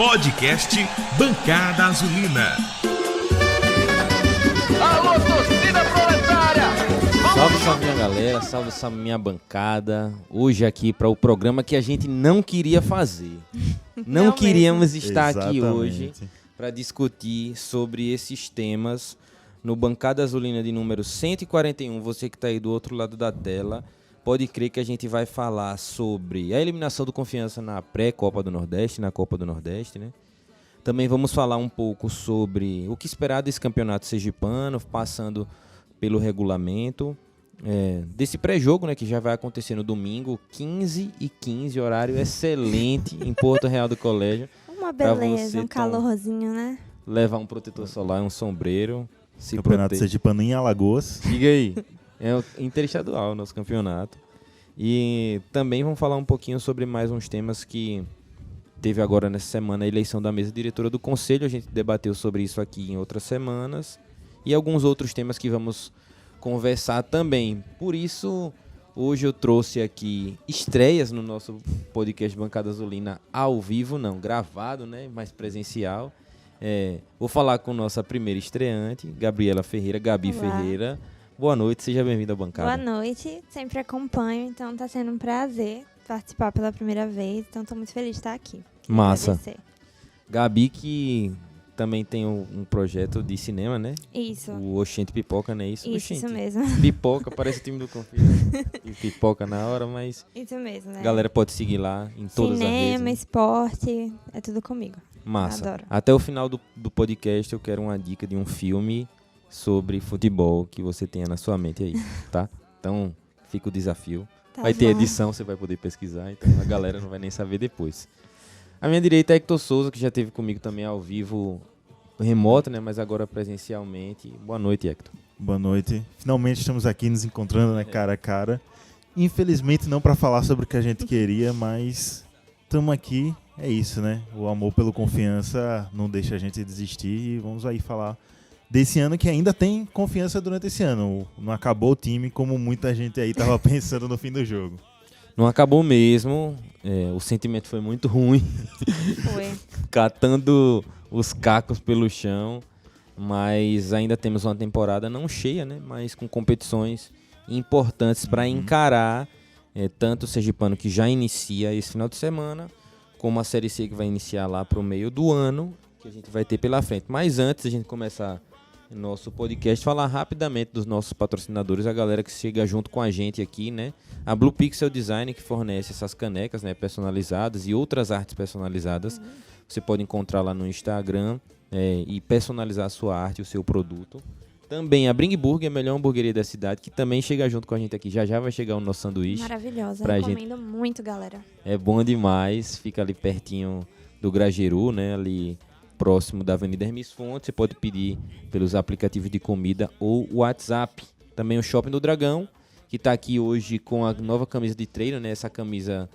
Podcast Bancada Azulina. Alô, torcida proletária! Salve minha galera, salve minha bancada. Hoje aqui para o programa que a gente não queria fazer. Não queríamos estar aqui hoje para discutir sobre esses temas no Bancada Azulina de número 141. Você que está aí do outro lado da tela, pode crer que a gente vai falar sobre a eliminação do Confiança na pré-Copa do Nordeste, na Copa do Nordeste, né? Também vamos falar um pouco sobre o que esperar desse campeonato sergipano, passando pelo regulamento, desse pré-jogo, né, que já vai acontecer no domingo, 15h15, horário excelente em Porto Real do Colégio. Uma beleza, um calorzinho, né? Levar um protetor solar, um sombreiro. Campeonato sergipano em Alagoas. Diga aí, é interestadual o nosso campeonato. E também vamos falar um pouquinho sobre mais uns temas que teve agora nessa semana, a eleição da mesa diretora do Conselho. A gente debateu sobre isso aqui em outras semanas. E alguns outros temas que vamos conversar também. Por isso, hoje eu trouxe aqui estreias no nosso podcast Bancada Azulina ao vivo, não, gravado, né, mas presencial. Vou falar com nossa primeira estreante, Gabriela Ferreira, Gabi Olá. Ferreira. Boa noite, seja bem-vinda à bancada. Boa noite, sempre acompanho, então tá sendo um prazer participar pela primeira vez, então tô muito feliz de estar aqui. Massa. Agradecer. Gabi, que também tem um projeto de cinema, né? Isso. O Oxente Pipoca, não é isso? Isso Oxente. mesmo. Pipoca, parece o time do Confiança. E pipoca na hora, mas Isso mesmo, né? a galera pode seguir lá em todas as redes. Cinema, Né? esporte, é tudo comigo. Massa. Adoro. Até o final do podcast eu quero uma dica de um filme sobre futebol que você tenha na sua mente aí, tá? Então, fica o desafio. Tá Vai ter bom. edição, você vai poder pesquisar, então a galera não vai nem saber depois. À minha direita é Hector Souza, que já esteve comigo também ao vivo, remoto, né? Mas agora presencialmente. Boa noite, Hector. Boa noite. Finalmente estamos aqui nos encontrando, né, cara a cara. Infelizmente não para falar sobre o que a gente queria, mas estamos aqui. É isso, né? O amor pelo Confiança não deixa a gente desistir e vamos aí falar desse ano que ainda tem confiança durante esse ano. Não acabou o time como muita gente aí estava pensando no fim do jogo. Não acabou mesmo, o sentimento foi muito ruim, Foi. catando os cacos pelo chão, mas ainda temos uma temporada não cheia, né? Mas com competições importantes para encarar tanto o sergipano que já inicia esse final de semana, como a Série C que vai iniciar lá para o meio do ano, que a gente vai ter pela frente. Mas antes de a gente começar nosso podcast, falar rapidamente dos nossos patrocinadores, a galera que chega junto com a gente aqui, né? A Blue Pixel Design, que fornece essas canecas, né, personalizadas e outras artes personalizadas. Você pode encontrar lá no Instagram e personalizar a sua arte, o seu produto. Também a Bring Burger, a melhor hamburgueria da cidade, que também chega junto com a gente aqui. Já vai chegar o nosso sanduíche. Maravilhosa, pra recomendo muito, galera. É bom demais, fica ali pertinho do Grajeru, né? Ali próximo da Avenida Hermes Fontes. Você pode pedir pelos aplicativos de comida ou WhatsApp. Também o Shopping do Dragão, que está aqui hoje com a nova camisa de treino, né? Essa camisa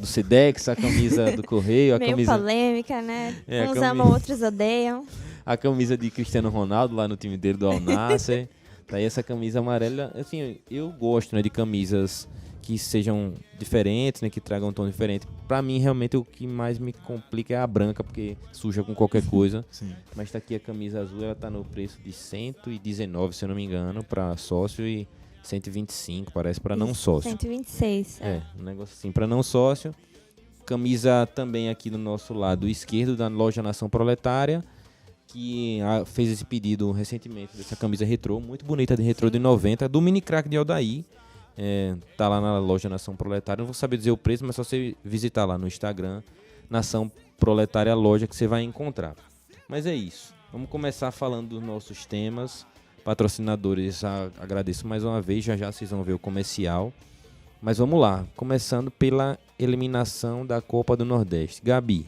do Sedex, a camisa do Correio, a Meio camisa... polêmica, né? a Uns camisa- amam, outros odeiam. A camisa de Cristiano Ronaldo lá no time dele do Al Nassr. Tá aí essa camisa amarela. Assim, eu gosto, né, de camisas que sejam diferentes, né, que tragam um tom diferente. Pra mim, realmente, o que mais me complica é a branca, porque suja com qualquer coisa. Sim. Mas tá aqui a camisa azul, ela tá no preço de 119, se eu não me engano, pra sócio e 125, parece, pra não sócio. 126. Um negócio assim, pra não sócio. Camisa também aqui do nosso lado esquerdo, da loja Nação Proletária, que fez esse pedido recentemente dessa camisa retrô, muito bonita, de retrô de 90, do Mini Crack de Aldair. Tá lá na loja Nação Proletária, não vou saber dizer o preço, mas é só você visitar lá no Instagram, Nação Proletária Loja, que você vai encontrar. Mas é isso, vamos começar falando dos nossos temas. Patrocinadores, agradeço mais uma vez, já vocês vão ver o comercial. Mas vamos lá, começando pela eliminação da Copa do Nordeste. Gabi,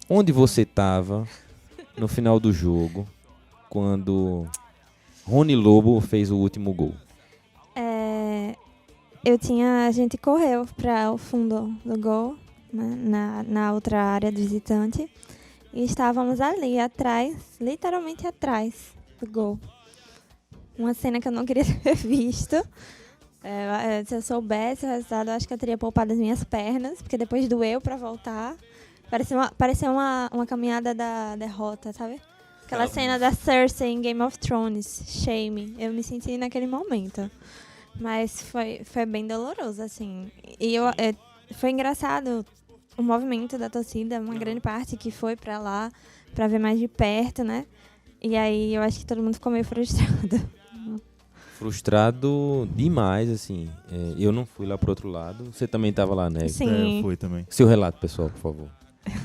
onde você estava no final do jogo, quando Rony Lobo fez o último gol? A gente correu para o fundo do gol, né, na outra área do visitante, e estávamos ali atrás, literalmente atrás do gol. Uma cena que eu não queria ter visto. Se eu soubesse o resultado, eu acho que eu teria poupado as minhas pernas, porque depois doeu para voltar. Parecia uma caminhada da derrota, sabe? Aquela Ela- cena da Cersei em Game of Thrones, Shame. Eu me senti naquele momento. Mas foi bem doloroso, assim. E foi engraçado o movimento da torcida, uma grande parte que foi pra lá, pra ver mais de perto, né? E aí eu acho que todo mundo ficou meio frustrado. Frustrado demais, assim. Eu não fui lá pro outro lado. Você também tava lá, né? Sim. Eu fui também. Seu relato, pessoal, por favor.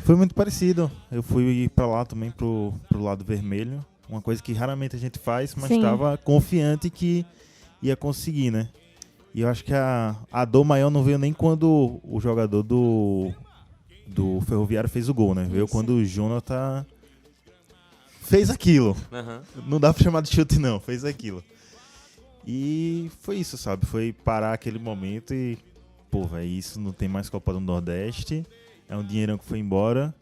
Foi muito parecido. Eu fui pra lá também, pro lado vermelho. Uma coisa que raramente a gente faz, mas Sim. estava confiante que ia conseguir, né? E eu acho que a dor maior não veio nem quando o jogador do Ferroviário fez o gol, né? Veio Isso. quando o Jonathan fez aquilo. Não dá pra chamar de chute, não. Fez aquilo. E foi isso, sabe? Foi parar aquele momento e... Pô, velho, isso não tem mais Copa do Nordeste. É um dinheirão que foi embora.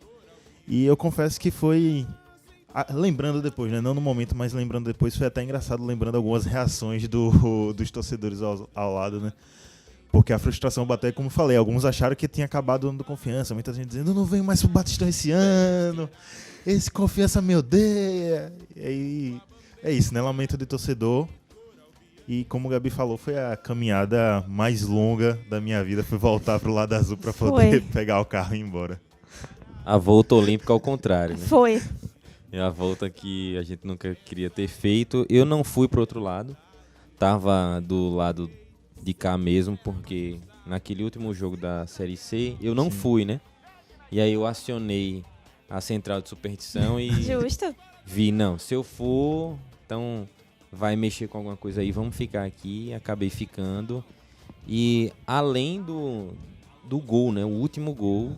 E eu confesso que foi... lembrando depois, né? Não no momento, mas lembrando depois. Foi até engraçado lembrando algumas reações dos torcedores ao lado, né? Porque a frustração bateu, como falei. Alguns acharam que tinha acabado o ano do Confiança. Muita gente dizendo, eu não venho mais pro Batistão esse ano. Esse Confiança me odeia. E aí, é isso, né? Lamento de torcedor. E como o Gabi falou, foi a caminhada mais longa da minha vida. Foi voltar pro lado azul pra poder pegar o carro e ir embora. A volta olímpica ao contrário, né? Foi. É a volta que a gente nunca queria ter feito. Eu não fui pro outro lado. Tava do lado de cá mesmo, porque naquele último jogo da Série C, eu não fui, né? E aí eu acionei a central de superstição e Justo. vi, não, se eu for, então vai mexer com alguma coisa aí, vamos ficar aqui. Acabei ficando. E além do gol, né? O último gol,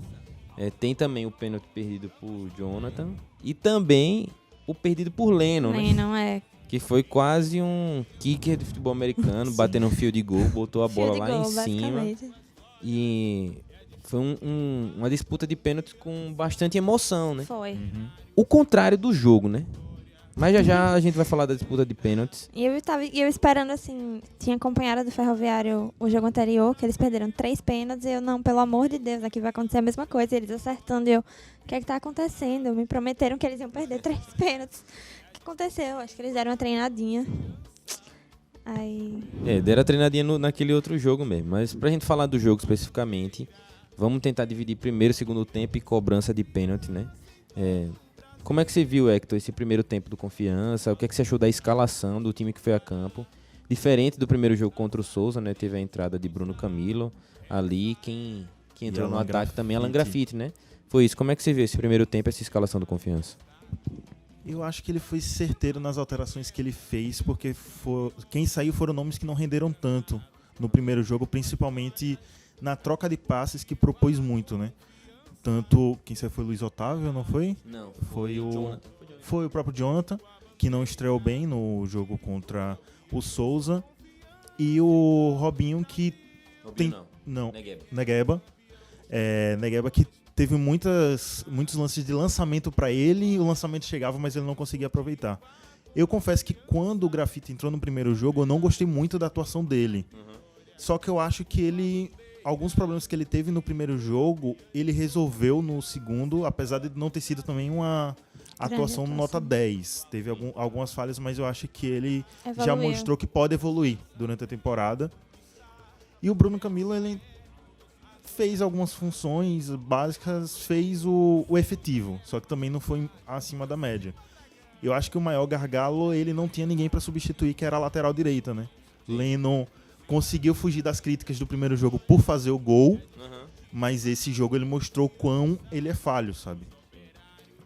tem também o pênalti perdido por Jonathan e também o perdido por Lennon, né? Não é. Que foi quase um kicker de futebol americano, Sim. batendo um fio de gol, botou a bola lá em cima. basicamente. E foi uma disputa de pênaltis com bastante emoção, né? Foi. O contrário do jogo, né? Mas já a gente vai falar da disputa de pênaltis. E eu esperando, assim, tinha acompanhado do Ferroviário o jogo anterior, que eles perderam 3 pênaltis, e eu, não, pelo amor de Deus, aqui vai acontecer a mesma coisa, e eles acertando, e eu, o que é que tá acontecendo? Me prometeram que eles iam perder 3 pênaltis. O que aconteceu? Acho que eles deram uma treinadinha. Aí... Deram a treinadinha naquele outro jogo mesmo. Mas pra gente falar do jogo especificamente, vamos tentar dividir primeiro e segundo tempo e cobrança de pênalti, né? Como é que você viu, Hector, esse primeiro tempo do Confiança? O que é que você achou da escalação do time que foi a campo? Diferente do primeiro jogo contra o Souza, né? Teve a entrada de Bruno Camilo ali. Quem entrou no ataque também, Alan Graffiti, né? Foi isso. Como é que você viu esse primeiro tempo, essa escalação do Confiança? Eu acho que ele foi certeiro nas alterações que ele fez, porque quem saiu foram nomes que não renderam tanto no primeiro jogo, principalmente na troca de passes, que propôs muito, né? Tanto, quem saiu foi o Luiz Otávio, não foi? Não, Foi o Jonathan. Foi o próprio Jonathan, que não estreou bem no jogo contra o Souza. E o Robinho, que tem... Não, Negueba. Negueba que teve muitos lances de lançamento para ele, o lançamento chegava, mas ele não conseguia aproveitar. Eu confesso que quando o Graffiti entrou no primeiro jogo, eu não gostei muito da atuação dele. Só que eu acho que alguns problemas que ele teve no primeiro jogo, ele resolveu no segundo, apesar de não ter sido também uma atuação nota 10. Teve algumas falhas, mas eu acho que ele já mostrou que pode evoluir durante a temporada. E o Bruno Camilo, ele fez algumas funções básicas, fez o efetivo, só que também não foi acima da média. Eu acho que o maior gargalo, ele não tinha ninguém para substituir, que era a lateral direita, né? Lennon conseguiu fugir das críticas do primeiro jogo por fazer o gol, mas esse jogo ele mostrou quão ele é falho, sabe?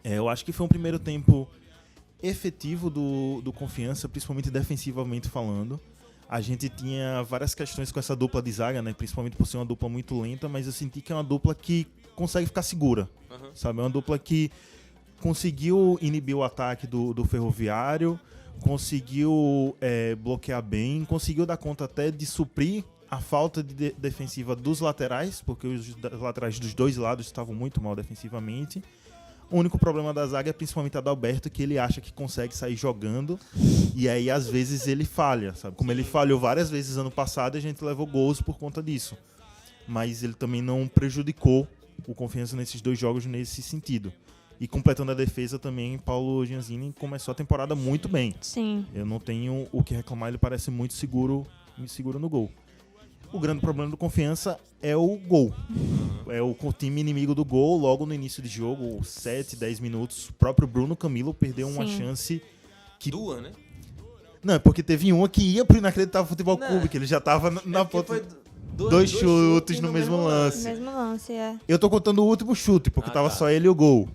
Eu acho que foi um primeiro tempo efetivo do Confiança, principalmente defensivamente falando. A gente tinha várias questões com essa dupla de zaga, né? Principalmente por ser uma dupla muito lenta, mas eu senti que é uma dupla que consegue ficar segura, sabe? É uma dupla que conseguiu inibir o ataque do Ferroviário, conseguiu bloquear bem, conseguiu dar conta até de suprir a falta de defensiva dos laterais, porque os laterais dos dois lados estavam muito mal defensivamente. O único problema da zaga é principalmente a Adalberto, que ele acha que consegue sair jogando, e aí às vezes ele falha, sabe? Como ele falhou várias vezes ano passado, a gente levou gols por conta disso. Mas ele também não prejudicou o Confiança nesses 2 jogos nesse sentido. E completando a defesa também, Paulo Gianzini começou a temporada muito bem. Sim. Eu não tenho o que reclamar, ele parece muito seguro no gol. O grande problema do Confiança é o gol. É o time inimigo do gol logo no início de jogo, 7, 10 minutos. O próprio Bruno Camilo perdeu uma Sim. chance que... Duas, né? Não, é porque teve uma que ia pro Inacreditável Futebol Clube, que ele já tava na ponta... Dois chutes no mesmo lance. Mesmo lance, é. Eu tô contando o último chute, porque tava só ele e o gol.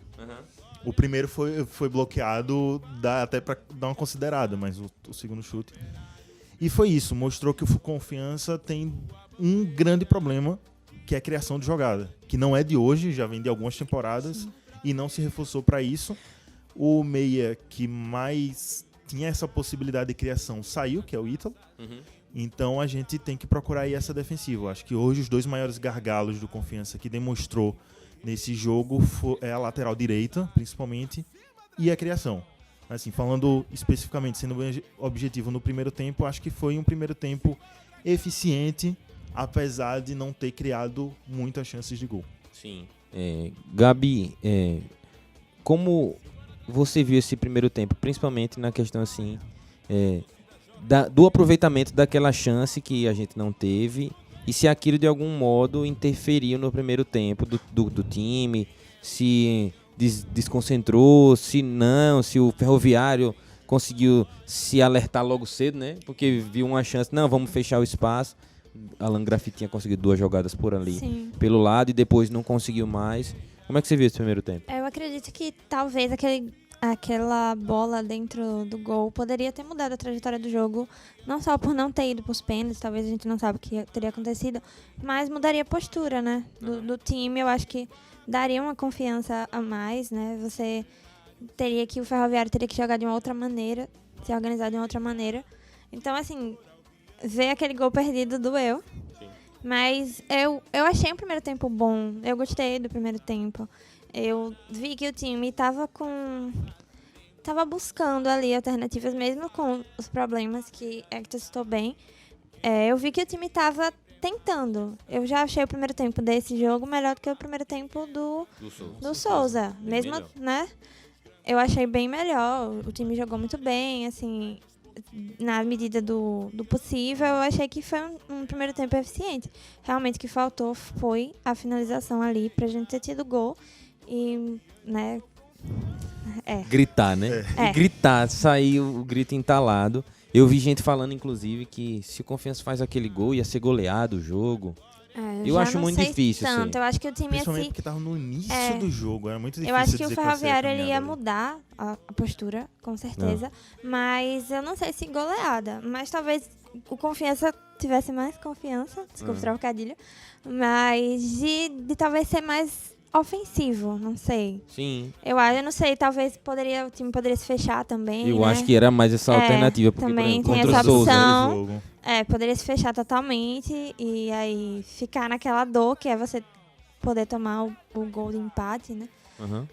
O primeiro foi bloqueado, dá até pra dar uma considerada, mas o segundo chute... E foi isso, mostrou que o Confiança tem um grande problema, que é a criação de jogada. Que não é de hoje, já vem de algumas temporadas, e não se reforçou para isso. O meia que mais tinha essa possibilidade de criação saiu, que é o Ítalo. Então a gente tem que procurar aí essa defensiva. Acho que hoje os 2 maiores gargalos do Confiança que demonstrou nesse jogo é a lateral direita, principalmente, e a criação. Assim, falando especificamente, sendo bem objetivo no primeiro tempo, acho que foi um primeiro tempo eficiente, apesar de não ter criado muitas chances de gol. Sim. Gabi, como você viu esse primeiro tempo, principalmente na questão assim, do aproveitamento daquela chance que a gente não teve, e se aquilo de algum modo interferiu no primeiro tempo do time, se desconcentrou, se não, se o Ferroviário conseguiu se alertar logo cedo, né? Porque viu uma chance, não, vamos fechar o espaço. Alan Graffiti tinha conseguido 2 jogadas por ali, Sim. pelo lado, e depois não conseguiu mais. Como é que você viu esse primeiro tempo? Eu acredito que talvez aquela bola dentro do gol poderia ter mudado a trajetória do jogo, não só por não ter ido para os pênaltis, talvez a gente não sabe o que teria acontecido, mas mudaria a postura, né, do time. Eu acho que daria uma confiança a mais, né? O Ferroviário teria que jogar de uma outra maneira, se organizar de uma outra maneira. Então, assim, ver aquele gol perdido doeu. Sim. Mas eu achei o primeiro tempo bom. Eu gostei do primeiro tempo. Eu vi que o time tava buscando ali alternativas, mesmo com os problemas que Hector citou bem. Eu vi que o time tava tentando. Eu já achei o primeiro tempo desse jogo melhor do que o primeiro tempo do Souza. Mesmo, melhor, né? Eu achei bem melhor. O time jogou muito bem, assim, na medida do possível. Eu achei que foi um primeiro tempo eficiente. Realmente o que faltou foi a finalização ali pra gente ter tido gol e, né? Gritar, né? E gritar, sair o grito entalado. Eu vi gente falando, inclusive, que se o Confiança faz aquele gol, ia ser goleado o jogo. Eu acho muito difícil. Tanto. Eu acho que o time principalmente porque tava no início do jogo, era muito difícil. Eu acho que o dizer Ferroviário ele ia mudar a postura, com certeza. Mas eu não sei se goleada. Mas talvez o Confiança tivesse mais confiança, desculpa o trocadilho, mas de talvez ser mais ofensivo, não sei. Sim. Eu não sei, talvez o time poderia se fechar também. Eu acho que era mais essa alternativa, porque também tem contra essa o Souza, opção. Poderia se fechar totalmente e aí ficar naquela dor que é você poder tomar o gol de empate, né?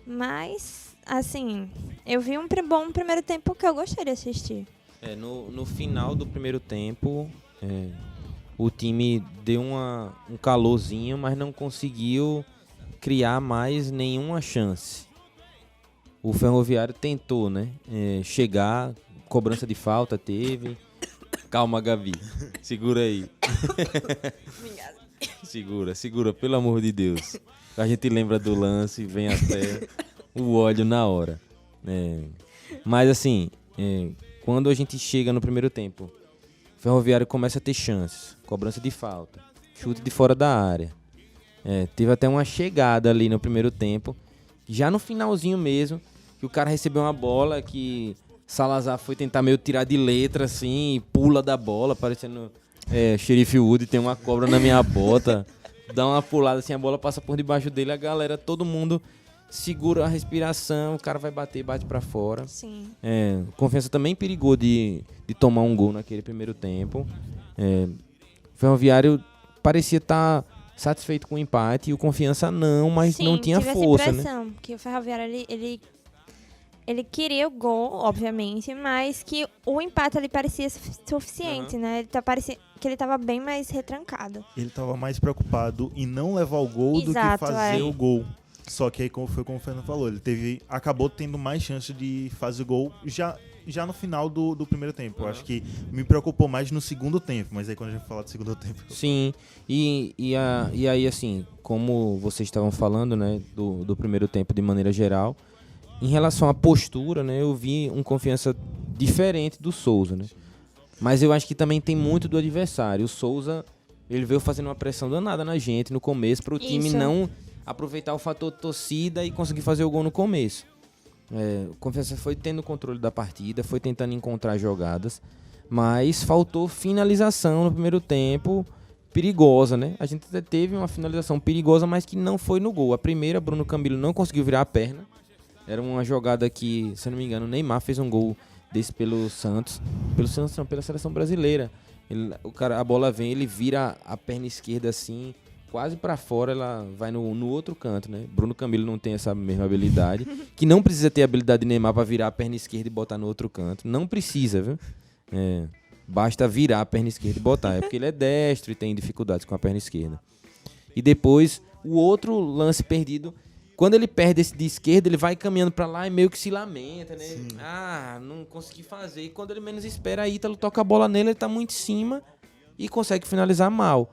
Mas, assim, eu vi um bom primeiro tempo que eu gostei de assistir. No final do primeiro tempo, o time deu um calorzinho, mas não conseguiu criar mais nenhuma chance. O Ferroviário tentou, né? Chegar, cobrança de falta teve. Calma, Gabi. Segura aí. Segura, pelo amor de Deus. A gente lembra do lance, vem até o óleo na hora. Mas assim, quando a gente chega no primeiro tempo, o Ferroviário começa a ter chances. Cobrança de falta, chute de fora da área. Teve até uma chegada ali no primeiro tempo, já no finalzinho mesmo, que o cara recebeu uma bola que Salazar foi tentar meio tirar de letra, assim, pula da bola, parecendo Xerife Wood, tem uma cobra na minha bota, dá uma pulada assim, a bola passa por debaixo dele, a galera, todo mundo segura a respiração, o cara vai bater, bate pra fora. Sim. Confiança também perigou de tomar um gol naquele primeiro tempo. O Ferroviário parecia estar satisfeito com o empate e o Confiança não, mas não tinha força, essa impressão, né? Que o Ferroviário, ele queria o gol, obviamente, mas que o empate ali parecia suficiente, né? Parecia que ele estava bem mais retrancado. Ele estava mais preocupado em não levar o gol Exato, do que fazer o gol. Só que aí, como o Fernando falou, ele acabou tendo mais chance de fazer o gol já no final do primeiro tempo. Eu acho que me preocupou mais no segundo tempo, mas aí quando a gente falar do segundo tempo... Sim, e aí, assim, como vocês estavam falando, né, do primeiro tempo de maneira geral, em relação à postura, né, eu vi um Confiança diferente do Souza, né? Mas eu acho que também tem muito do adversário. O Souza, ele veio fazendo uma pressão danada na gente no começo, para o time não aproveitar o fator torcida e conseguir fazer o gol no começo. O Confiança foi tendo o controle da partida, foi tentando encontrar jogadas, mas faltou finalização no primeiro tempo, perigosa, né? A gente até teve uma finalização perigosa, mas que não foi no gol. A primeira, Bruno Camilo não conseguiu virar a perna. Era uma jogada que, se eu não me engano, o Neymar fez um gol desse pelo Santos. Pelo Santos não, pela seleção brasileira. A bola vem, ele vira a perna esquerda assim, quase pra fora, ela vai no outro canto, né? Bruno Camilo não tem essa mesma habilidade, que não precisa ter a habilidade de Neymar pra virar a perna esquerda e botar no outro canto. Não precisa, viu? Basta virar a perna esquerda e botar. É porque ele é destro e tem dificuldades com a perna esquerda. E depois, o outro lance perdido, quando ele perde esse de esquerda, ele vai caminhando pra lá e meio que se lamenta, né? Sim. Não consegui fazer. E quando ele menos espera, aí Ítalo toca a bola nele, ele tá muito em cima e consegue finalizar mal.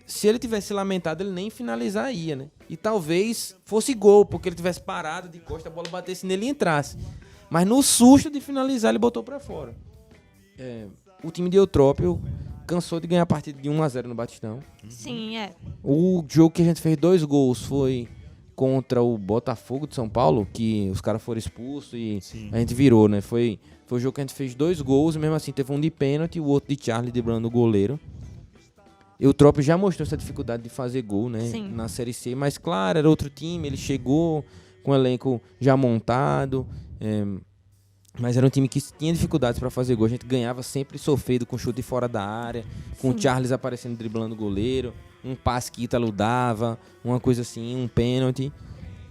Se ele tivesse lamentado, ele nem finalizar ia, né? E talvez fosse gol, porque ele tivesse parado de costa, a bola batesse nele e entrasse. Mas no susto de finalizar, ele botou pra fora. O time de Eutrópio cansou de ganhar a partida de 1-0 no Batistão. Sim, O jogo que a gente fez 2 gols foi contra o Botafogo de São Paulo, que os caras foram expulsos e a gente virou, né? Foi o jogo que a gente fez 2 gols, e mesmo assim teve um de pênalti e o outro de Charlie driblando o goleiro. Eutrópio já mostrou essa dificuldade de fazer gol, né? Sim. Na Série C, mas claro, era outro time, ele chegou com o elenco já montado, mas era um time que tinha dificuldades para fazer gol. A gente ganhava sempre sofrido com chute fora da área, com o Charles aparecendo driblando o goleiro, um passe que Ítalo dava, uma coisa assim, um pênalti.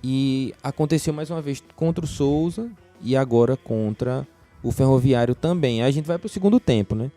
E aconteceu mais uma vez contra o Souza e agora contra o Ferroviário também. Aí a gente vai pro segundo tempo, né?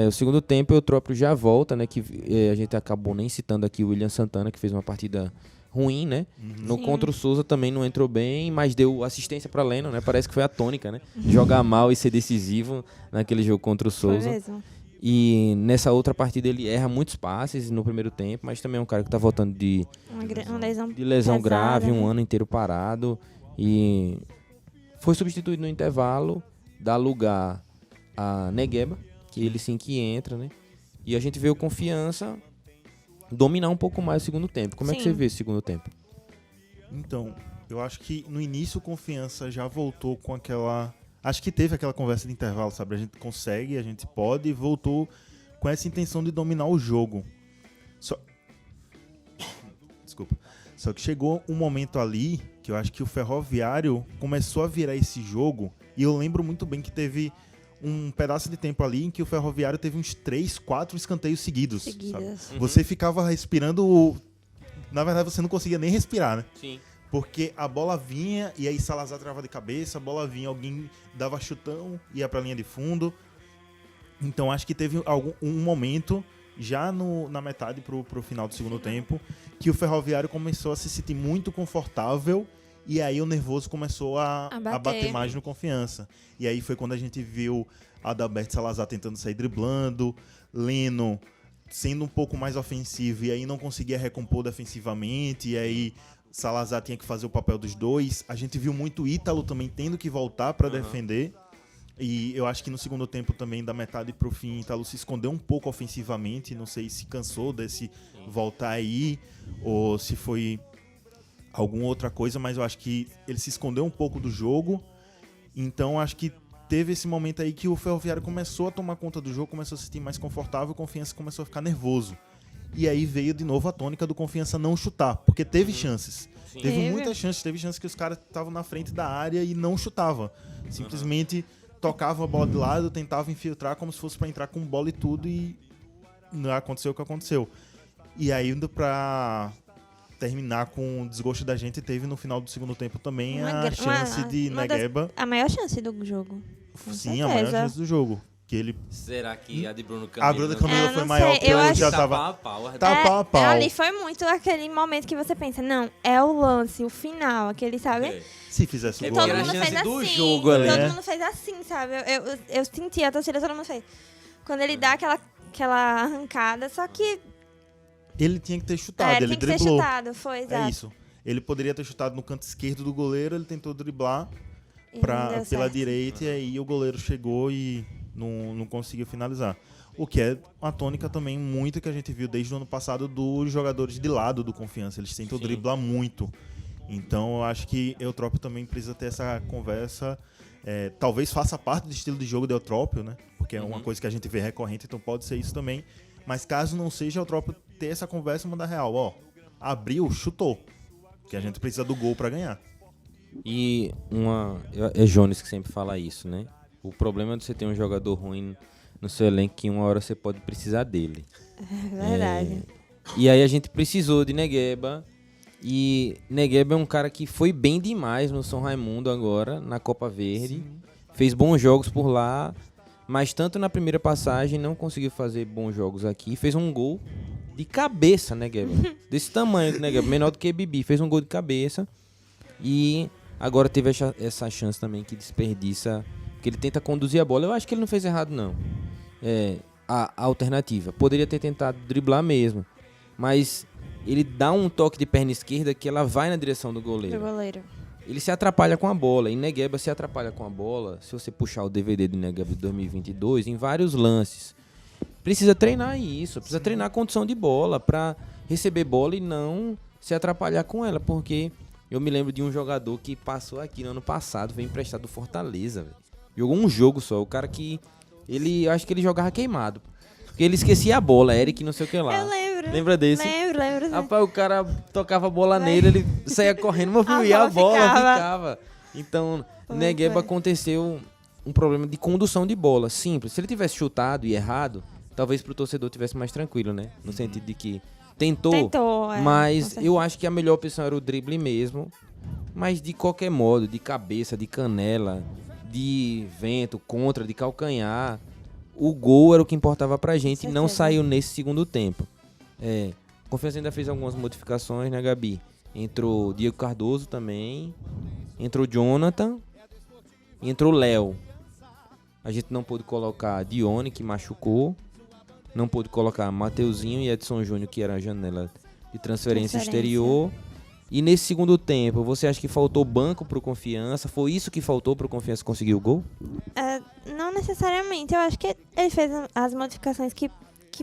O segundo tempo o Eutrópio já volta, né? Que a gente acabou nem citando aqui o William Santana, que fez uma partida ruim, né? No contra o Souza também não entrou bem, mas deu assistência para Leno, né? Parece que foi a tônica, né? Jogar mal e ser decisivo naquele jogo contra o Souza. Foi mesmo. E nessa outra partida ele erra muitos passes no primeiro tempo, mas também é um cara que tá voltando de lesão pesada, grave, né? um ano inteiro parado. E foi substituído no intervalo, dá lugar a Negueba, que ele sim que entra, né? E a gente vê o Confiança dominar um pouco mais o segundo tempo. Como é que você vê esse segundo tempo? Então, eu acho que no início o Confiança já voltou com aquela... Acho que teve aquela conversa de intervalo, sabe? A gente consegue, a gente pode, e voltou com essa intenção de dominar o jogo. Desculpa. Só que chegou um momento ali que eu acho que o Ferroviário começou a virar esse jogo, e eu lembro muito bem que teve um pedaço de tempo ali em que o Ferroviário teve uns 3, 4 escanteios seguidos. Sabe? Você ficava respirando... Na verdade, você não conseguia nem respirar, né? Sim. Porque a bola vinha e aí Salazar trava de cabeça, a bola vinha, alguém dava chutão, ia pra linha de fundo. Então acho que teve um momento, já na metade pro final do segundo tempo, que o Ferroviário começou a se sentir muito confortável e aí o nervoso começou a bater mais no Confiança. E aí foi quando a gente viu Adalberto Salazar tentando sair driblando, Leno sendo um pouco mais ofensivo e aí não conseguia recompor defensivamente, e aí Salazar tinha que fazer o papel dos dois. A gente viu muito Ítalo também tendo que voltar para defender. E eu acho que no segundo tempo também, da metade pro fim, Ítalo se escondeu um pouco ofensivamente. Não sei se cansou desse voltar aí ou se foi alguma outra coisa, mas eu acho que ele se escondeu um pouco do jogo. Então acho que teve esse momento aí que o Ferroviário começou a tomar conta do jogo, começou a se sentir mais confortável, a Confiança começou a ficar nervoso. E aí veio de novo a tônica do Confiança não chutar, porque teve chances. Teve muitas chances, teve chances que os caras estavam na frente da área e não chutavam. Simplesmente tocavam a bola de lado, tentavam infiltrar como se fosse para entrar com bola e tudo, e não aconteceu o que aconteceu. E aí indo pra terminar com o desgosto da gente, teve no final do segundo tempo também Uma a chance de Negueba. A maior chance do jogo. Com Sim, a maior certeza. chance do jogo. Que ele... Será que a de Bruno A Camilo... Bruna Eu Camila não foi maior, sei, porque eu eu acho- já Tá tava... pau a pau. Tá pau a pau. Ali foi muito aquele momento que você pensa, não, é o lance, o final, aquele, sabe? É. Se fizesse o É gol... Todo porque era mundo a chance fez do assim. jogo ali, Todo né? mundo fez assim, sabe? Eu senti a torcida, todo mundo fez. Quando ele dá aquela arrancada, só que Ele tinha que ter chutado, ele tem que ser driblou. chutado, foi, exato. É isso. Ele poderia ter chutado no canto esquerdo do goleiro, ele tentou driblar E não pela deu certo. direita, e aí o goleiro chegou e não conseguiu finalizar. O que é uma tônica também muito que a gente viu desde o ano passado dos jogadores de lado do Confiança. Eles tentam Sim. driblar muito. Então eu acho que Eutrópio também precisa ter essa conversa. Talvez faça parte do estilo de jogo de Eutrópio, né? Porque é uma coisa que a gente vê recorrente, então pode ser isso também. Mas caso não seja, Eutrópio ter essa conversa e mandar real. Ó, abriu, chutou. Que a gente precisa do gol pra ganhar. E é Jones que sempre fala isso, né? O problema de você ter um jogador ruim no seu elenco que uma hora você pode precisar dele. É verdade. E aí a gente precisou de Negueba. E Negueba é um cara que foi bem demais no São Raimundo agora, na Copa Verde. Sim. Fez bons jogos por lá, mas tanto na primeira passagem não conseguiu fazer bons jogos aqui. Fez um gol de cabeça, Negueba. Desse tamanho, Negueba, menor do que Bibi. Fez um gol de cabeça. E agora teve essa chance também que desperdiça, porque ele tenta conduzir a bola. Eu acho que ele não fez errado, não. A alternativa. Poderia ter tentado driblar mesmo, mas ele dá um toque de perna esquerda que ela vai na direção do goleiro. Do goleiro. Ele se atrapalha com a bola. E Negueba se atrapalha com a bola. Se você puxar o DVD do Negueba de 2022, em vários lances. Precisa treinar isso. Precisa treinar a condução de bola para receber bola e não se atrapalhar com ela. Porque eu me lembro de um jogador que passou aqui no ano passado, veio emprestado do Fortaleza. Véio. Jogou um jogo só. O cara que... eu acho que ele jogava queimado. Porque ele esquecia a bola. Eric não sei o que lá. Eu lembro. Lembra desse? Lembro. Sim. Rapaz, o cara tocava a bola nele, ele saía correndo, mas A e a bola bola ficava. ficava. Então, Foi, Negueba foi. aconteceu um problema de condução de bola, simples. Se ele tivesse chutado e errado, talvez pro torcedor tivesse mais tranquilo, né? No sentido de que tentou, Tentou, mas com eu acho que a melhor opção era o drible mesmo. Mas de qualquer modo, de cabeça, de canela, de vento, contra, de calcanhar, o gol era o que importava pra gente e não certeza. saiu nesse segundo tempo. Confiança ainda fez algumas modificações, né, Gabi? Entrou o Diego Cardoso também, entrou o Jonathan, entrou o Léo. A gente não pôde colocar Dione, que machucou, não pôde colocar Mateuzinho e Edson Júnior, que era a janela de transferência exterior. E nesse segundo tempo, você acha que faltou banco pro Confiança? Foi isso que faltou pro Confiança conseguir o gol? Não necessariamente. Eu acho que ele fez as modificações que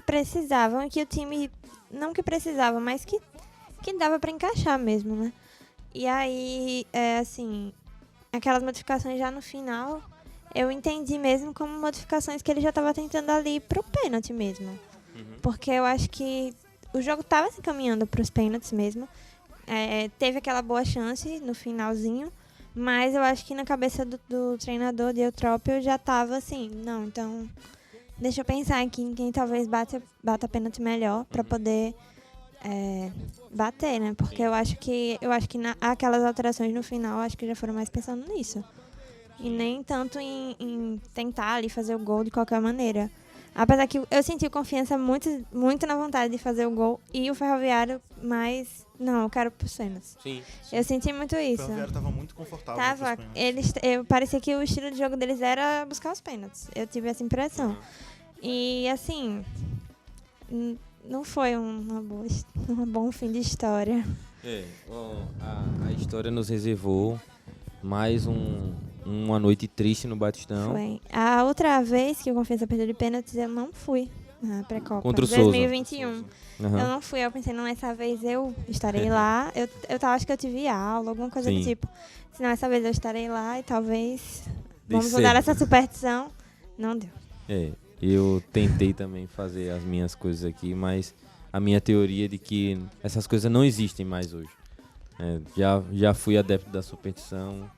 precisavam e que o time... Não que precisava, mas que dava pra encaixar mesmo, né? E aí, assim... Aquelas modificações já no final... Eu entendi mesmo como modificações que ele já estava tentando ali pro pênalti mesmo. Porque eu acho que o jogo estava se encaminhando pros pênaltis mesmo. Teve aquela boa chance no finalzinho, mas eu acho que na cabeça do treinador de Eutrópio já estava assim, não, então deixa eu pensar aqui em quem talvez bata pênalti melhor para poder bater, né? Porque eu acho que aquelas alterações no final, acho que já foram mais pensando nisso. E nem tanto em tentar ali fazer o gol de qualquer maneira. Apesar que eu senti Confiança muito na vontade de fazer o gol e o Ferroviário, mas não, eu quero pros pênaltis. Sim. Eu senti muito O isso. Ferroviário tava muito confortável. Tava, com os pênaltis. parecia que o estilo de jogo deles era buscar os pênaltis. Eu tive essa impressão. E assim, não foi um bom fim de história. A história nos reservou mais uma noite triste no Batistão. Foi. A outra vez que o Confiança perdeu de pênaltis, eu não fui na pré-copa. Contra o Souza. 2021. Aham. Eu não fui, eu pensei, não, essa vez eu estarei lá. Acho que eu tive aula, alguma coisa Sim. do tipo. Senão essa vez eu estarei lá e talvez Dei vamos certo. usar essa superstição. Não deu. Eu tentei também fazer as minhas coisas aqui, mas a minha teoria é de que essas coisas não existem mais hoje. Já fui adepto da superstição,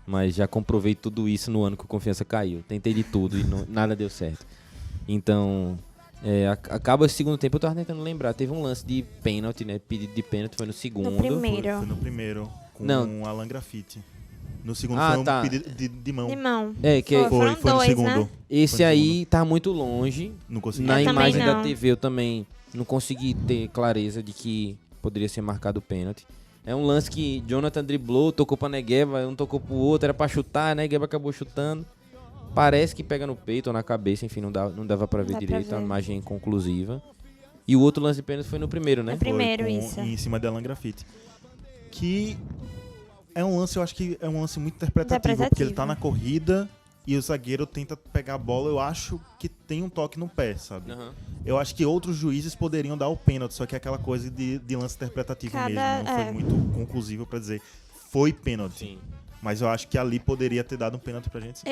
mas já comprovei tudo isso no ano que o Confiança caiu. Tentei de tudo e nada deu certo. Então, Acaba o segundo tempo, eu tava tentando lembrar. Teve um lance de pênalti, né? Pedido de pênalti, foi no segundo. No primeiro. Foi no primeiro, com Não. Alan Graffiti. No segundo Ah, foi um tá. pedido de mão. De mão. Que Foram Foi no dois, segundo. né? esse Foi no aí tá muito longe. Não consegui. Na Eu também imagem da não. TV eu também não consegui ter clareza de que poderia ser marcado o pênalti. É um lance que Jonathan driblou, tocou pra Negueba, um tocou pro outro, era pra chutar, Negueba acabou chutando. Parece que pega no peito ou na cabeça, enfim, não dava pra ver Dá pra direito, a ver. imagem é inconclusiva. E o outro lance de pênalti foi no primeiro, né? No primeiro, Foi isso. em cima de Alan Graffiti. Que é um lance, eu acho que é um lance muito interpretativo, porque ele tá na corrida e o zagueiro tenta pegar a bola, eu acho que tem um toque no pé, sabe? Aham. Eu acho que outros juízes poderiam dar o pênalti, só que é aquela coisa de lance interpretativo mesmo, não foi muito conclusivo pra dizer foi pênalti. Sim. Mas eu acho que ali poderia ter dado um pênalti pra gente. Sim.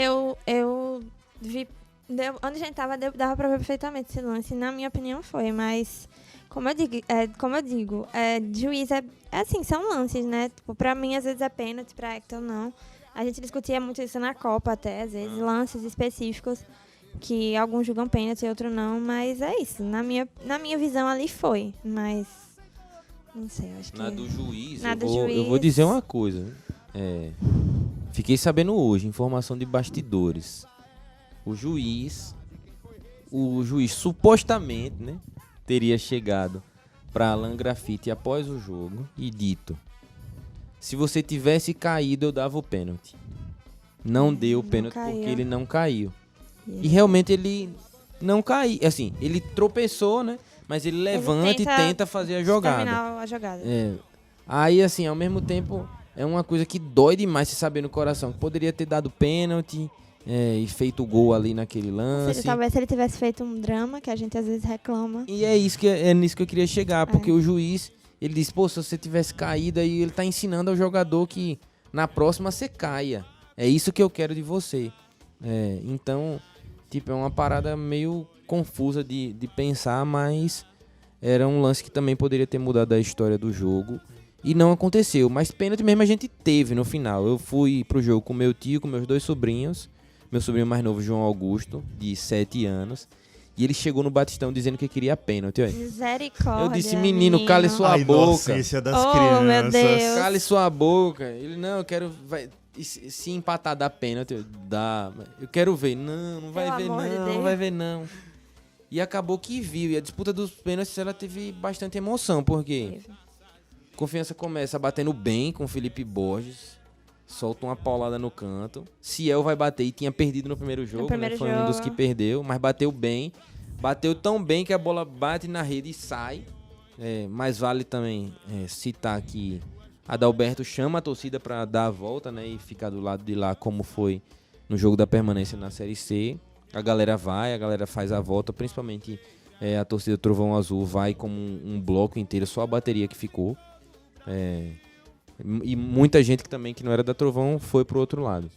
Eu vi. Onde a gente tava, dava pra ver perfeitamente esse lance. Na minha opinião, foi. Mas, como eu digo, juiz é assim, são lances, né? Tipo, pra mim, às vezes é pênalti, pra Hector não. A gente discutia muito isso na Copa até, às vezes, lances específicos que alguns julgam pênalti e outros não. Mas é isso. Na minha visão, ali foi. Mas, não sei, acho que... Na do juiz, Na do eu vou juiz. dizer uma coisa. Fiquei sabendo hoje, informação de bastidores. O juiz supostamente, né, teria chegado para Alan Graffiti após o jogo e dito: se você tivesse caído, eu dava o pênalti. Não deu o pênalti caiu. porque ele não caiu. E realmente ele não caiu. Assim, ele tropeçou, né? Mas ele levanta e tenta fazer a jogada. Terminar a jogada. Aí, assim, ao mesmo tempo, é uma coisa que dói demais se saber no coração. Que poderia ter dado pênalti e feito o gol ali naquele lance. Talvez se ele tivesse feito um drama, que a gente às vezes reclama. E é nisso que eu queria chegar, porque o juiz, ele disse, pô, se você tivesse caído, aí ele tá ensinando ao jogador que na próxima você caia. É isso que eu quero de você. Então, tipo, é uma parada meio confusa de pensar, mas era um lance que também poderia ter mudado a história do jogo. E não aconteceu, mas pênalti mesmo a gente teve no final. Eu fui pro jogo com meu tio, com meus 2 sobrinhos. Meu sobrinho mais novo, João Augusto, de 7 anos. E ele chegou no Batistão dizendo que queria pênalti. Olha. Misericórdia. Eu disse, menino, cale sua A boca. inocência das Oh, crianças. meu Deus. Cale sua boca. Ele, não, eu quero... se empatar, dá pênalti. Dá. Eu quero ver. Não vai Pelo ver amor de não, Deus. não vai ver não. E acabou que viu. E a disputa dos pênaltis, ela teve bastante emoção, porque Confiança começa batendo bem com o Felipe Borges. Solta uma paulada no canto. Ciel vai bater e tinha perdido no primeiro jogo, né? Foi um dos que perdeu, mas bateu bem. Bateu tão bem que a bola bate na rede e sai. Mas vale também citar que Adalberto chama a torcida para dar a volta, né? E ficar do lado de lá, como foi no jogo da permanência na Série C. A galera faz a volta, principalmente a torcida Trovão Azul vai como um bloco inteiro, só a bateria que ficou. E muita gente que não era da Trovão foi pro outro lado.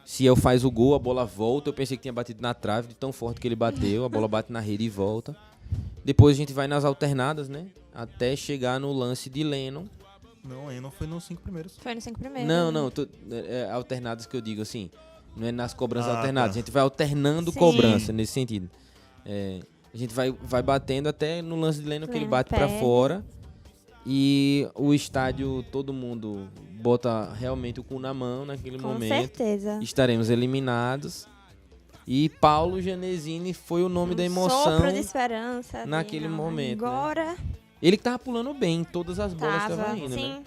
Ciel faz o gol, a bola volta. Eu pensei que tinha batido na trave, de tão forte que ele bateu. A bola bate na rede e volta. Depois a gente vai nas alternadas, né? Até chegar no lance de Lennon. Não foi nos 5 primeiros. Foi nos 5 primeiros. Não. Alternadas que eu digo assim. Não é nas cobranças alternadas. Tá. A gente vai alternando cobrança nesse sentido. A gente vai batendo até no lance de Lennon que ele bate pra fora. E o estádio, todo mundo bota realmente o cu na mão naquele momento. Com certeza. Estaremos eliminados. E Paulo Genesini foi o nome da emoção. Sopro de esperança. Naquele momento. Agora. Ele que tava pulando bem, todas as bolas estavam indo, sim. né?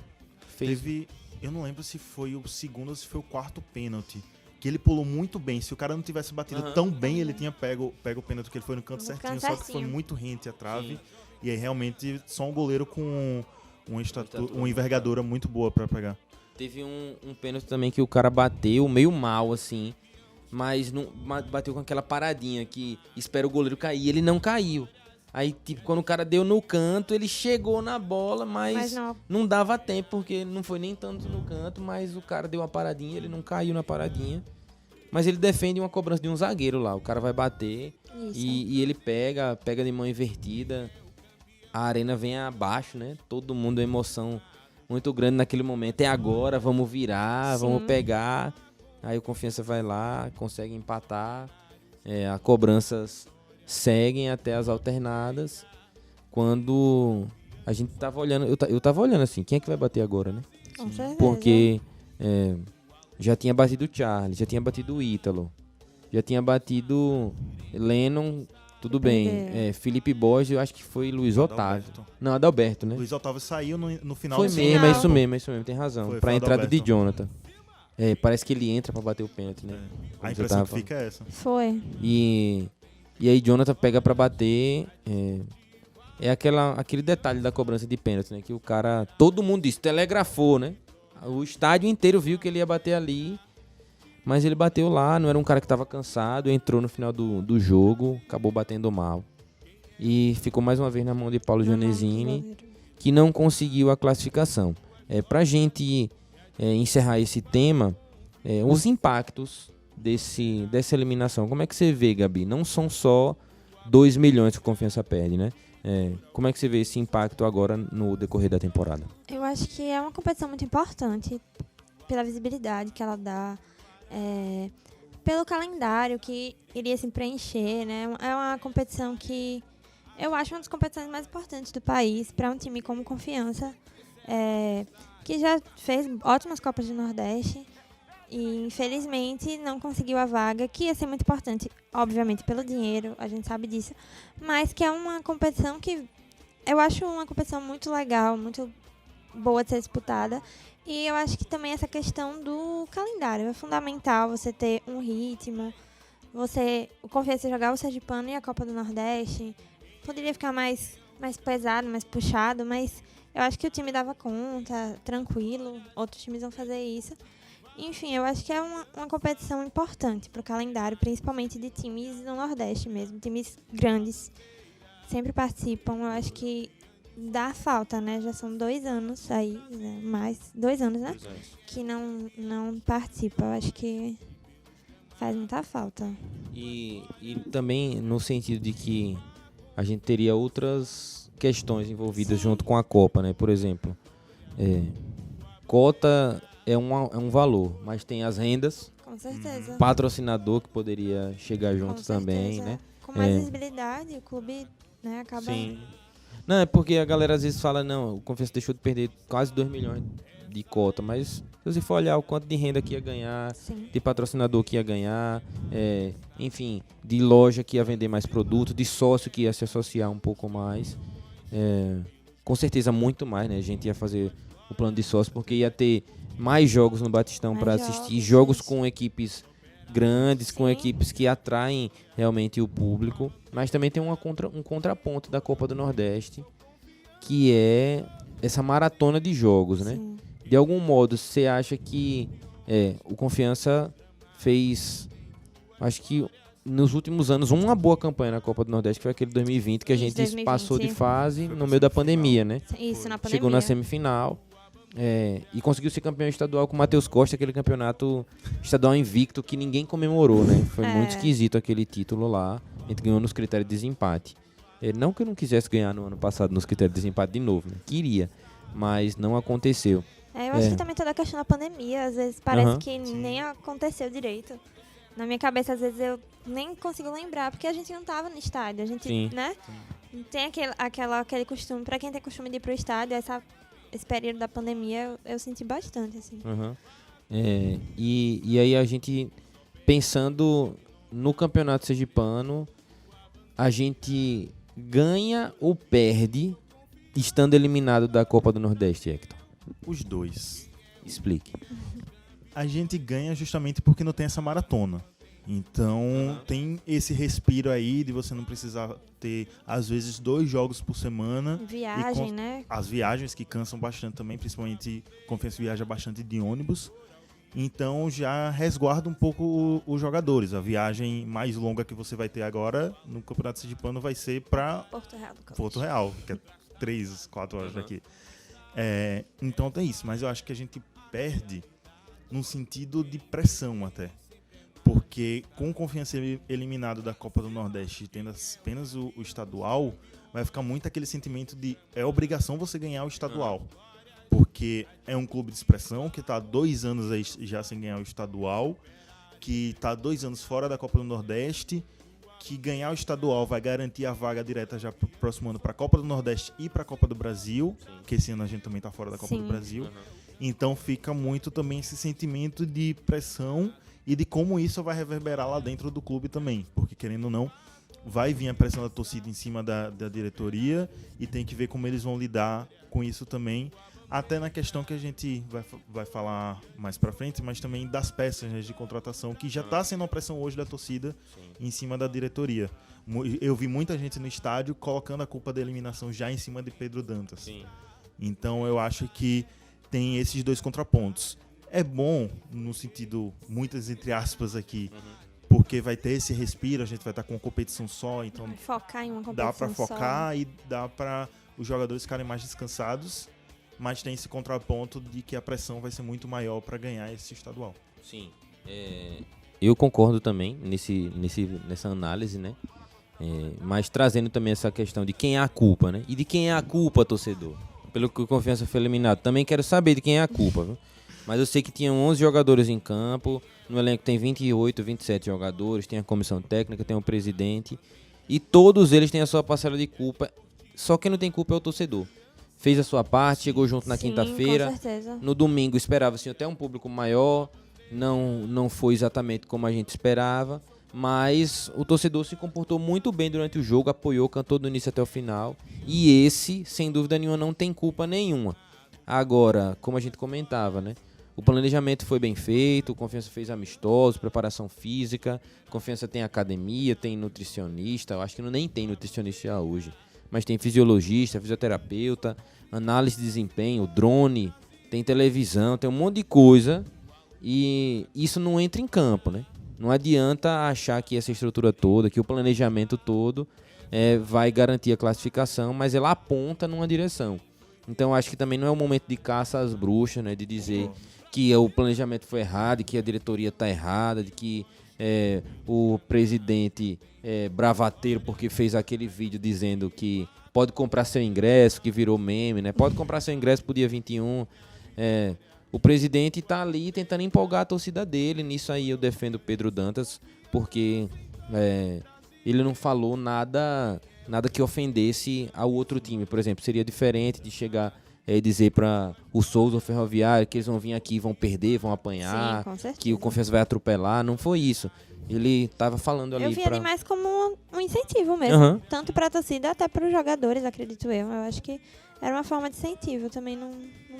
Teve, eu não lembro se foi o segundo ou se foi o quarto pênalti. Que ele pulou muito bem. Se o cara não tivesse batido tão bem, ele tinha pego o pênalti, que ele foi no canto certinho. Só que foi muito rente a trave. Sim. E aí realmente só um goleiro com uma envergadura muito boa pra pegar. Teve um pênalti também que o cara bateu meio mal, assim. Mas não bateu com aquela paradinha que espera o goleiro cair. Ele não caiu. Aí, tipo, quando o cara deu no canto, ele chegou na bola, mas não dava tempo, porque não foi nem tanto no canto, mas o cara deu uma paradinha, ele não caiu na paradinha. Mas ele defende uma cobrança de um zagueiro lá. O cara vai bater e ele pega de mão invertida. A arena vem abaixo, né? Todo mundo, emoção muito grande naquele momento. É agora, vamos virar, vamos pegar. Aí o Confiança vai lá, consegue empatar. A cobranças seguem até as alternadas. Quando a gente tava olhando, eu tava olhando assim, quem é que vai bater agora, né? Com certeza. Porque já tinha batido o Charlie, já tinha batido o Ítalo, já tinha batido Lennon, tudo bem. Felipe Borges, eu acho que foi Luiz Otávio. Não, Adalberto, né? Luiz Otávio saiu no final Foi do mesmo, segundo é tempo. isso mesmo, tem razão. Foi Pra entrada de Adalberto. Jonathan. Parece que ele entra pra bater o pênalti, né? Como A você impressão tava que falando. fica é essa. Foi. E aí Jonathan pega pra bater. Aquele detalhe da cobrança de pênalti, né? Que o cara, todo mundo disse, telegrafou, né? O estádio inteiro viu que ele ia bater ali. Mas ele bateu lá, não era um cara que tava cansado, entrou no final do jogo, acabou batendo mal. E ficou mais uma vez na mão de Paulo Gianesini, que não conseguiu a classificação. Pra gente encerrar esse tema, os impactos dessa eliminação, como é que você vê, Gabi? Não são só 2 milhões que a Confiança perde, né? Como é que você vê esse impacto agora no decorrer da temporada? Eu acho que é uma competição muito importante pela visibilidade que ela dá, pelo calendário que iria se preencher, né? É uma competição que eu acho uma das competições mais importantes do país para um time como Confiança, que já fez ótimas Copas do Nordeste e infelizmente não conseguiu a vaga, que ia ser muito importante, obviamente pelo dinheiro, a gente sabe disso, mas que é uma competição que eu acho uma competição muito legal, muito boa de ser disputada. E eu acho que também essa questão do calendário é fundamental, você ter um ritmo, o Confiança jogar o Sergipano e a Copa do Nordeste. Poderia ficar mais pesado, mais puxado, mas eu acho que o time dava conta, tranquilo, outros times vão fazer isso. Enfim, eu acho que é uma competição importante para o calendário, principalmente de times do Nordeste mesmo, times grandes, sempre participam. Eu acho que dá falta, né? Já são 2 anos aí, né? Mais 2 anos, né? Que não participa. Eu acho que faz muita falta. E também no sentido de que a gente teria outras questões envolvidas junto com a Copa, né? Por exemplo, cota é um valor, mas tem as rendas, Com certeza. patrocinador que poderia chegar junto Com também, certeza. né? Com mais visibilidade, o clube, né, acaba... Sim. Não, é porque a galera às vezes fala, não, o Confiança deixou de perder quase 2 milhões de cota, mas se você for olhar o quanto de renda que ia ganhar, Sim. de patrocinador que ia ganhar, enfim, de loja que ia vender mais produto, de sócio que ia se associar um pouco mais, com certeza muito mais, né? A gente ia fazer o plano de sócio porque ia ter mais jogos no Batistão para assistir, jogos isso. com equipes grandes, com Sim. equipes que atraem realmente o público, mas também tem um contraponto da Copa do Nordeste, que é essa maratona de jogos, né? Sim. De algum modo, você acha que o Confiança fez, acho que nos últimos anos, uma boa campanha na Copa do Nordeste, que foi aquele 2020, que a Isso, gente 2020. passou de fase no meio da pandemia, né? Isso, na pandemia. Chegou na semifinal e conseguiu ser campeão estadual com o Matheus Costa, aquele campeonato estadual invicto que ninguém comemorou, né? Foi muito esquisito aquele título lá. A gente ganhou nos critérios de desempate. Não que eu não quisesse ganhar no ano passado nos critérios de desempate de novo, né? Queria, mas não aconteceu. Eu acho que também toda a questão da pandemia, às vezes parece que nem aconteceu direito. Na minha cabeça, às vezes, eu nem consigo lembrar, porque a gente não tava no estádio. A gente, né? Tem aquele costume, pra quem tem costume de ir pro estádio, esse período da pandemia, eu senti bastante, assim. E aí a gente, pensando no Campeonato Sergipano, a gente ganha ou perde estando eliminado da Copa do Nordeste, Hector? Os dois. Explique. A gente ganha justamente porque não tem essa maratona. Então tem esse respiro aí de você não precisar ter, às vezes, 2 jogos por semana. Viagem, né? As viagens que cansam bastante também, principalmente Confiança viaja bastante de ônibus. Então já resguarda um pouco os jogadores. A viagem mais longa que você vai ter agora no Campeonato Sergipano vai ser para Porto Real, que é 3, 4 horas daqui. Então tem isso, mas eu acho que a gente perde num sentido de pressão até. Porque com Confiança eliminado da Copa do Nordeste, tendo apenas o estadual, vai ficar muito aquele sentimento de obrigação você ganhar o estadual. Porque é um clube de expressão que está há 2 anos aí já sem ganhar o estadual, que está há 2 anos fora da Copa do Nordeste, que ganhar o estadual vai garantir a vaga direta já pro próximo ano para a Copa do Nordeste e para a Copa do Brasil, porque esse ano a gente também tá fora da Copa do Brasil. Então fica muito também esse sentimento de pressão e de como isso vai reverberar lá dentro do clube também, porque querendo ou não, vai vir a pressão da torcida em cima da diretoria e tem que ver como eles vão lidar com isso também, até na questão que a gente vai falar mais pra frente, mas também das peças, né, de contratação, que já está sendo uma pressão hoje da torcida em cima da diretoria. Eu vi muita gente no estádio colocando a culpa da eliminação já em cima de Pedro Dantas. Sim. Então eu acho que tem esses dois contrapontos. É bom, no sentido, muitas entre aspas aqui, porque vai ter esse respiro, a gente vai estar com uma competição só, então Focar em uma competição dá para focar e dá para os jogadores ficarem mais descansados, mas tem esse contraponto de que a pressão vai ser muito maior para ganhar esse estadual. Sim. Eu concordo também nessa análise, né? Mas trazendo também essa questão de quem é a culpa, né? E de quem é a culpa, torcedor? Pelo que o Confiança foi eliminado. Também quero saber de quem é a culpa, viu? Mas eu sei que tinham 11 jogadores em campo, no elenco tem 28, 27 jogadores, tem a comissão técnica, tem o presidente, e todos eles têm a sua parcela de culpa, só quem não tem culpa é o torcedor. Fez a sua parte, chegou junto na quinta-feira, com certeza. no domingo esperava-se até um público maior, não foi exatamente como a gente esperava, mas o torcedor se comportou muito bem durante o jogo, apoiou, cantou do início até o final, e esse, sem dúvida nenhuma, não tem culpa nenhuma. Agora, como a gente comentava, né? O planejamento foi bem feito, o Confiança fez amistosos, preparação física, Confiança tem academia, tem nutricionista, eu acho que nem tem nutricionista hoje, mas tem fisiologista, fisioterapeuta, análise de desempenho, drone, tem televisão, tem um monte de coisa e isso não entra em campo, né? Não adianta achar que essa estrutura toda, que o planejamento todo vai garantir a classificação, mas ela aponta numa direção. Então acho que também não é o momento de caça às bruxas, né? De dizer que o planejamento foi errado, que a diretoria está errada, de que o presidente é bravateiro porque fez aquele vídeo dizendo que pode comprar seu ingresso, que virou meme, né? Pode comprar seu ingresso pro dia 21. O presidente está ali tentando empolgar a torcida dele. Nisso aí eu defendo o Pedro Dantas, porque ele não falou nada que ofendesse ao outro time. Por exemplo, seria diferente de chegar e dizer para o Souza, o Ferroviário, que eles vão vir aqui, vão perder, vão apanhar, Sim, com certeza. que o Confiança vai atropelar. Não foi isso. Ele estava falando ali Eu vi ali mais como um incentivo mesmo. Uhum. Tanto para a torcida até para os jogadores, acredito eu. Eu acho que era uma forma de incentivo. Eu também não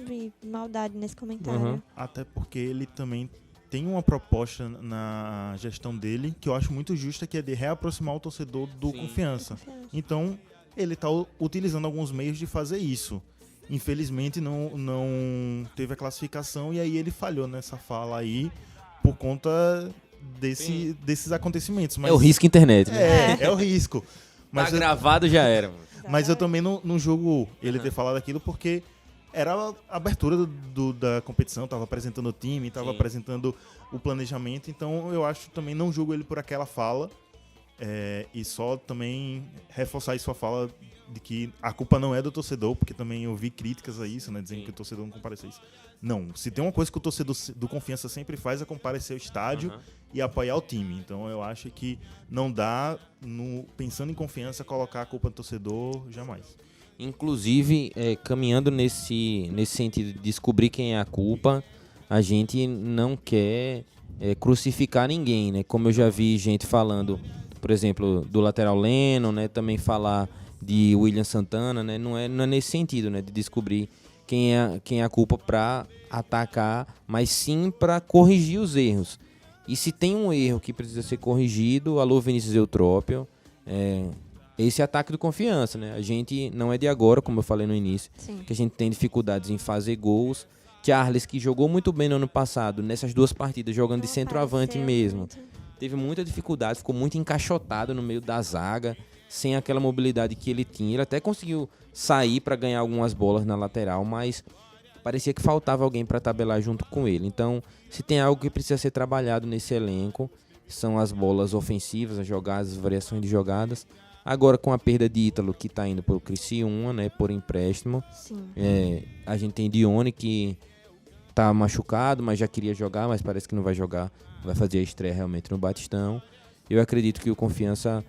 vi maldade nesse comentário. Uhum. Até porque ele também tem uma proposta na gestão dele que eu acho muito justa, que é de reaproximar o torcedor do Confiança. Então, ele está utilizando alguns meios de fazer isso. Infelizmente, não teve a classificação e aí ele falhou nessa fala aí por conta desses acontecimentos. Mas é o risco internet, né? É o risco. Mas Tá gravado, já era, mano. Mas eu também não julgo ele ter falado aquilo, porque era a abertura da competição, estava apresentando o time, estava apresentando o planejamento, então eu acho também, não julgo ele por aquela fala, e só também reforçar isso a fala de que a culpa não é do torcedor, porque também eu vi críticas a isso, né, dizendo que o torcedor não compareceu a isso. Não, se tem uma coisa que o torcedor do Confiança sempre faz é comparecer ao estádio e apoiar o time. Então eu acho que não dá, pensando em Confiança, colocar a culpa do torcedor jamais. Inclusive, caminhando nesse sentido de descobrir quem é a culpa, a gente não quer crucificar ninguém, né? Como eu já vi gente falando, por exemplo, do lateral Lennon, né? Também falar de William Santana, né? Não é nesse sentido, né? De descobrir quem é a culpa para atacar, mas sim para corrigir os erros. E se tem um erro que precisa ser corrigido, alô Vinícius Eutrópio, esse ataque do Confiança, né? A gente não é de agora, como eu falei no início, que a gente tem dificuldades em fazer gols. Charles, que jogou muito bem no ano passado, nessas duas partidas, jogando de centroavante mesmo, teve muita dificuldade, ficou muito encaixotado no meio da zaga, sem aquela mobilidade que ele tinha. Ele até conseguiu sair para ganhar algumas bolas na lateral, mas parecia que faltava alguém para tabelar junto com ele. Então, se tem algo que precisa ser trabalhado nesse elenco, são as bolas ofensivas, as jogadas, as variações de jogadas. Agora, com a perda de Ítalo, que está indo para o Criciúma, né, por empréstimo, a gente tem Dione, que está machucado, mas já queria jogar, mas parece que não vai jogar, vai fazer a estreia realmente no Batistão. eu acredito que o Confiança,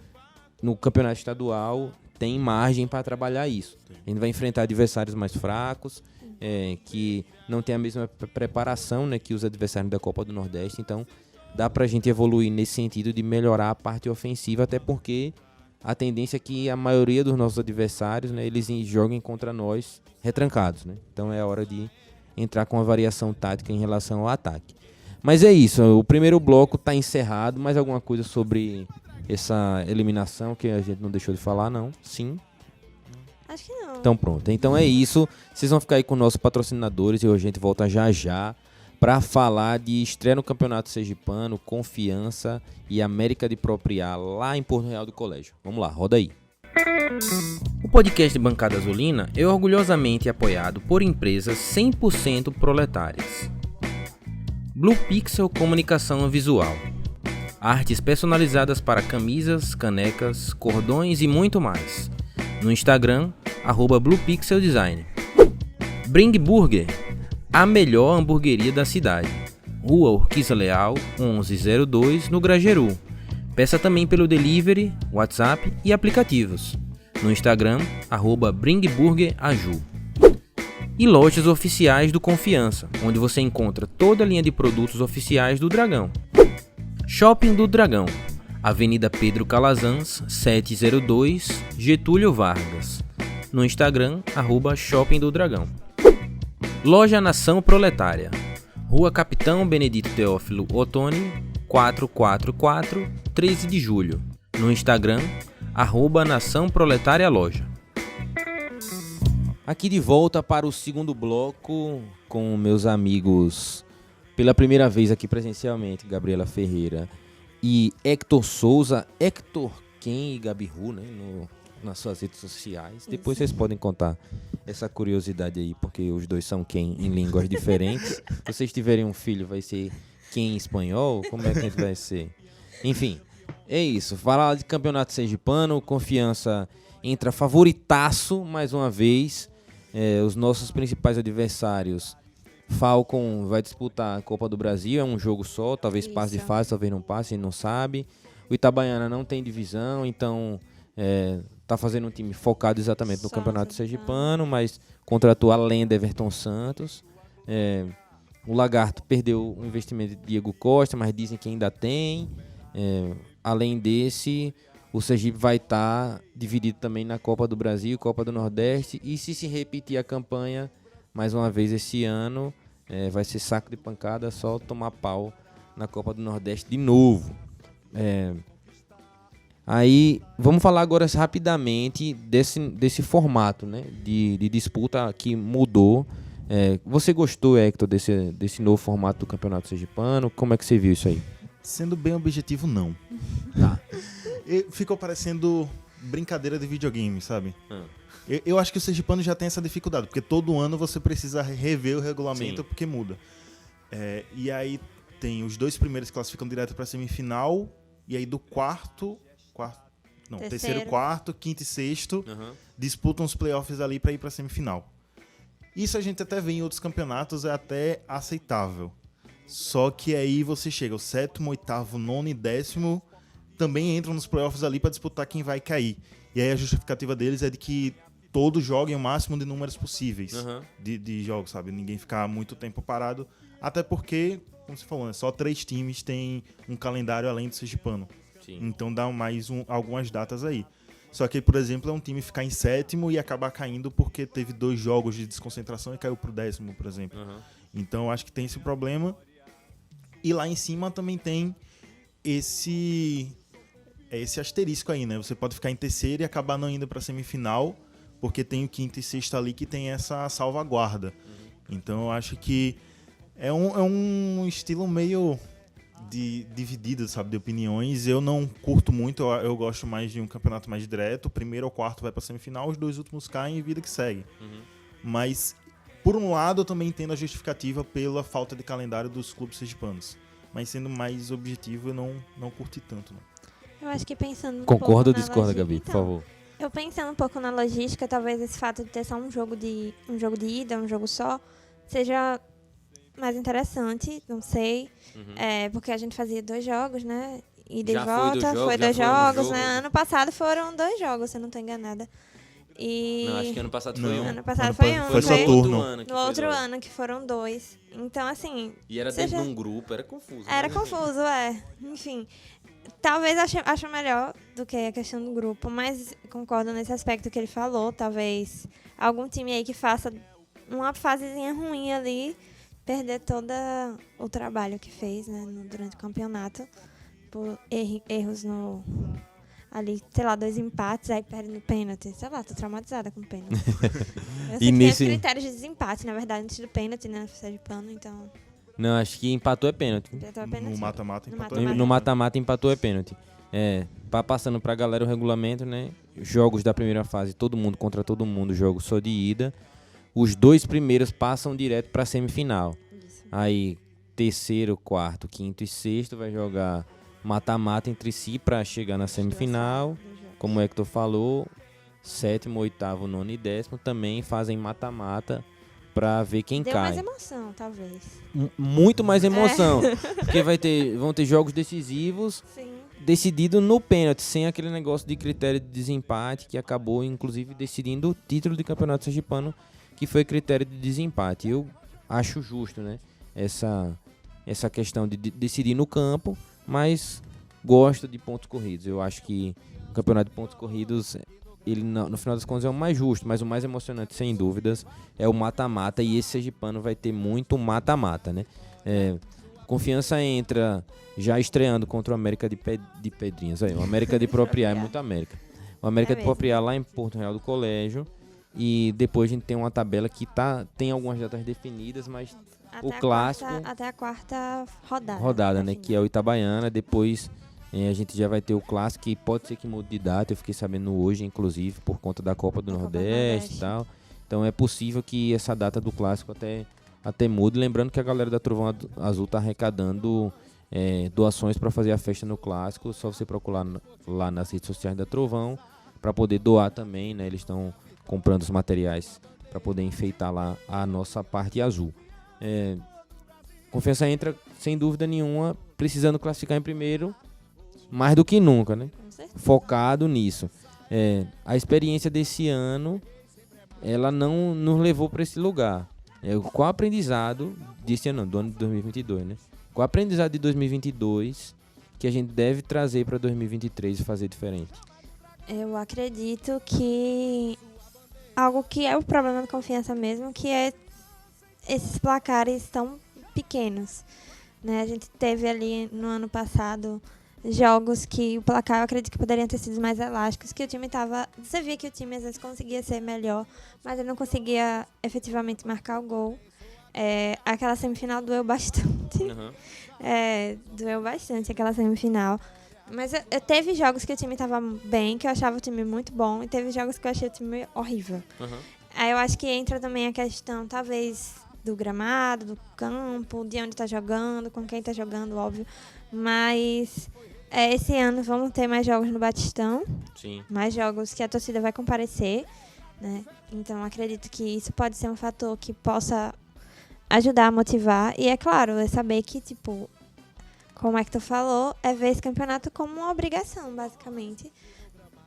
no campeonato estadual, tem margem para trabalhar isso. A gente vai enfrentar adversários mais fracos, que não tem a mesma preparação, né, que os adversários da Copa do Nordeste, então dá pra gente evoluir nesse sentido de melhorar a parte ofensiva, até porque a tendência é que a maioria dos nossos adversários, né, eles joguem contra nós retrancados, né? Então é hora de entrar com uma variação tática em relação ao ataque. Mas é isso, o primeiro bloco está encerrado. Mais alguma coisa sobre essa eliminação que a gente não deixou de falar, não? Sim? Acho que não. Então pronto, então é isso. Vocês vão ficar aí com nossos patrocinadores e a gente volta já já para falar de estreia no Campeonato Sergipano, Confiança e América de Propriá, lá em Porto Real do Colégio. Vamos lá, roda aí. O podcast Bancada Azulina é orgulhosamente apoiado por empresas 100% proletárias. Blue Pixel Comunicação Visual. Artes personalizadas para camisas, canecas, cordões e muito mais. No Instagram, @BluePixelDesign. Bring Burger, a melhor hamburgueria da cidade. Rua Urquiza Leal, 1102, no Grajeru. Peça também pelo delivery, WhatsApp e aplicativos. No Instagram, @BringBurgerAju. E lojas oficiais do Confiança, onde você encontra toda a linha de produtos oficiais do Dragão. Shopping do Dragão, Avenida Pedro Calazans, 702, Getúlio Vargas. No Instagram, @Shopping do Dragão. Loja Nação Proletária, Rua Capitão Benedito Teófilo Ottoni, 444, 13 de julho. No Instagram, @Nação Proletária Loja. Aqui de volta para o segundo bloco com meus amigos, pela primeira vez aqui presencialmente, Gabriela Ferreira e Hector Souza, Hector Ken e Gabi Ru, né, nas suas redes sociais. Depois vocês podem contar essa curiosidade aí, porque os dois são Ken em línguas diferentes. Se vocês tiverem um filho, vai ser Ken em espanhol? Como é que a gente vai ser? Enfim, é isso. Falar de Campeonato Sergipano, Confiança entra favoritaço mais uma vez. Os nossos principais adversários, Falcon vai disputar a Copa do Brasil, é um jogo só, talvez passe de fase, talvez não passe, a gente não sabe. O Itabaiana não tem divisão, então tá fazendo um time focado exatamente no Campeonato Sergipano, mas contratou a lenda Everton Santos. O Lagarto perdeu o investimento de Diego Costa, mas dizem que ainda tem. Além desse, o Sergipe vai estar dividido também na Copa do Brasil, Copa do Nordeste, e se repetir a campanha mais uma vez esse ano, vai ser saco de pancada, só tomar pau na Copa do Nordeste de novo. Aí, vamos falar agora rapidamente desse formato, né, de disputa que mudou. Você gostou, Hector, desse novo formato do Campeonato Sergipano? Como é que você viu isso aí? Sendo bem objetivo, não. Tá. Ficou parecendo brincadeira de videogame, sabe? Eu acho que o Sergipano já tem essa dificuldade, porque todo ano você precisa rever o regulamento. Sim. Porque muda. E aí tem os dois primeiros que classificam direto para a semifinal, e aí do terceiro, quarto, quinto e sexto, disputam os playoffs ali para ir para a semifinal. Isso a gente até vê em outros campeonatos, é até aceitável. Só que aí você chega, o sétimo, oitavo, nono e décimo também entram nos playoffs ali para disputar quem vai cair. E aí a justificativa deles é de que todos joguem o máximo de números possíveis de jogos, sabe? Ninguém ficar muito tempo parado. Até porque, como você falou, só 3 times têm um calendário além do Sergipano. Sim. Então dá mais algumas datas aí. Só que, por exemplo, é um time ficar em sétimo e acabar caindo porque teve 2 jogos de desconcentração e caiu pro 10º, por exemplo. Então acho que tem esse problema. E lá em cima também tem esse asterisco aí, né? Você pode ficar em terceiro e acabar não indo para a semifinal, porque tem o quinto e sexto ali que tem essa salvaguarda. Então eu acho que é um estilo meio dividido, sabe, de opiniões. Eu não curto muito, eu gosto mais de um campeonato mais direto. O primeiro ou quarto vai para a semifinal, os 2 últimos caem e vida que segue. Mas, por um lado, eu também entendo a justificativa pela falta de calendário dos clubes sergipanos. Mas sendo mais objetivo, eu não curti tanto, né? Eu acho que pensando Concorda ou discorda, Gabi, por favor? Eu pensando um pouco na logística, talvez esse fato de ter só um jogo de ida, um jogo só, seja mais interessante, não sei. Porque a gente fazia 2 jogos, né? ida e Já foi volta, do jogo, foi já 2 foi um jogos, jogo. né? Ano passado foram 2 jogos, se eu não tô enganada. E Não, acho que ano passado Não. foi um. ano passado Ano foi pa- um, foi não só foi? turno. Ano que No foi outro dois. ano que foram 2. Então, assim, E era Seja- dentro de um grupo, era confuso. era mas, enfim. confuso, Enfim, talvez acho melhor do que a questão do grupo, mas concordo nesse aspecto que ele falou. Talvez algum time aí que faça uma fasezinha ruim ali, perder todo o trabalho que fez, né, durante o campeonato, por erros no... Ali, sei lá, 2 empates, aí perde no pênalti. Sei lá, tô traumatizada com pênalti. Eu sei E que nesse- tem os critérios de desempate, na verdade, antes do pênalti, né? De pano, então... Não, acho que empatou é pênalti. já tô pênalti. No mata-mata No empatou. mata-mata. No mata-mata empatou é pênalti. Passando pra galera o regulamento, né? Jogos da primeira fase, todo mundo contra todo mundo, jogo só de ida. Os 2 primeiros passam direto pra semifinal. Isso. Aí, terceiro, quarto, quinto e sexto vai jogar mata-mata entre si pra chegar na semifinal. Como o Hector falou, 7º, 8º, 9º e 10º também fazem mata-mata pra ver quem Deu cai. mais emoção, talvez. Muito mais emoção. Porque vão ter jogos decisivos Sim. decidido no pênalti, sem aquele negócio de critério de desempate que acabou, inclusive, decidindo o título de campeonato sergipano, que foi critério de desempate. Eu acho justo, né? Essa questão de decidir no campo, mas gosto de pontos corridos. Eu acho que o campeonato de pontos corridos, ele no final das contas é o mais justo, mas o mais emocionante, sem dúvidas, é o mata-mata, e esse sergipano vai ter muito mata-mata, né? Confiança entra já estreando contra o América de Pedrinhas. Aí, o América de Propriá é muito América. O América É de mesmo. Propriá lá em Porto Real do Colégio. E depois a gente tem uma tabela que tem algumas datas definidas, mas Até o a clássico até a quarta rodada. rodada, né? definido. Que é o Itabaiana. Depois a gente já vai ter o clássico, que pode ser que mude de data. Eu fiquei sabendo hoje, inclusive, por conta da Copa do Da Copa do Nordeste e tal. Então é possível que essa data do clássico até mude. Lembrando que a galera da Trovão Azul tá arrecadando doações para fazer a festa no clássico. Só você procurar lá nas redes sociais da Trovão para poder doar também, né? Eles estão comprando os materiais para poder enfeitar lá a nossa parte azul. Confiança entra, sem dúvida nenhuma, precisando classificar em primeiro, mais do que nunca, né? Com certeza. Focado nisso. A experiência desse ano, ela não nos levou para esse lugar. Qual aprendizado desse ano, do ano de 2022, né? Qual aprendizado de 2022 que a gente deve trazer para 2023 e fazer diferente? Eu acredito que algo que é o problema da confiança mesmo, que é esses placares tão pequenos, né? A gente teve ali no ano passado jogos que o placar, eu acredito que poderiam ter sido mais elásticos, que o time tava... Você via que o time às vezes conseguia ser melhor, mas ele não conseguia efetivamente marcar o gol. Aquela semifinal doeu bastante. Doeu bastante aquela semifinal. Mas teve jogos que o time tava bem, que eu achava o time muito bom, e teve jogos que eu achei o time horrível. Aí eu acho que entra também a questão, talvez, do gramado, do campo, de onde tá jogando, com quem tá jogando, óbvio. Mas esse ano vamos ter mais jogos no Batistão, Sim. mais jogos que a torcida vai comparecer, né? Então acredito que isso pode ser um fator que possa ajudar a motivar. E é claro, é saber que, tipo, como é que tu falou, é ver esse campeonato como uma obrigação, basicamente.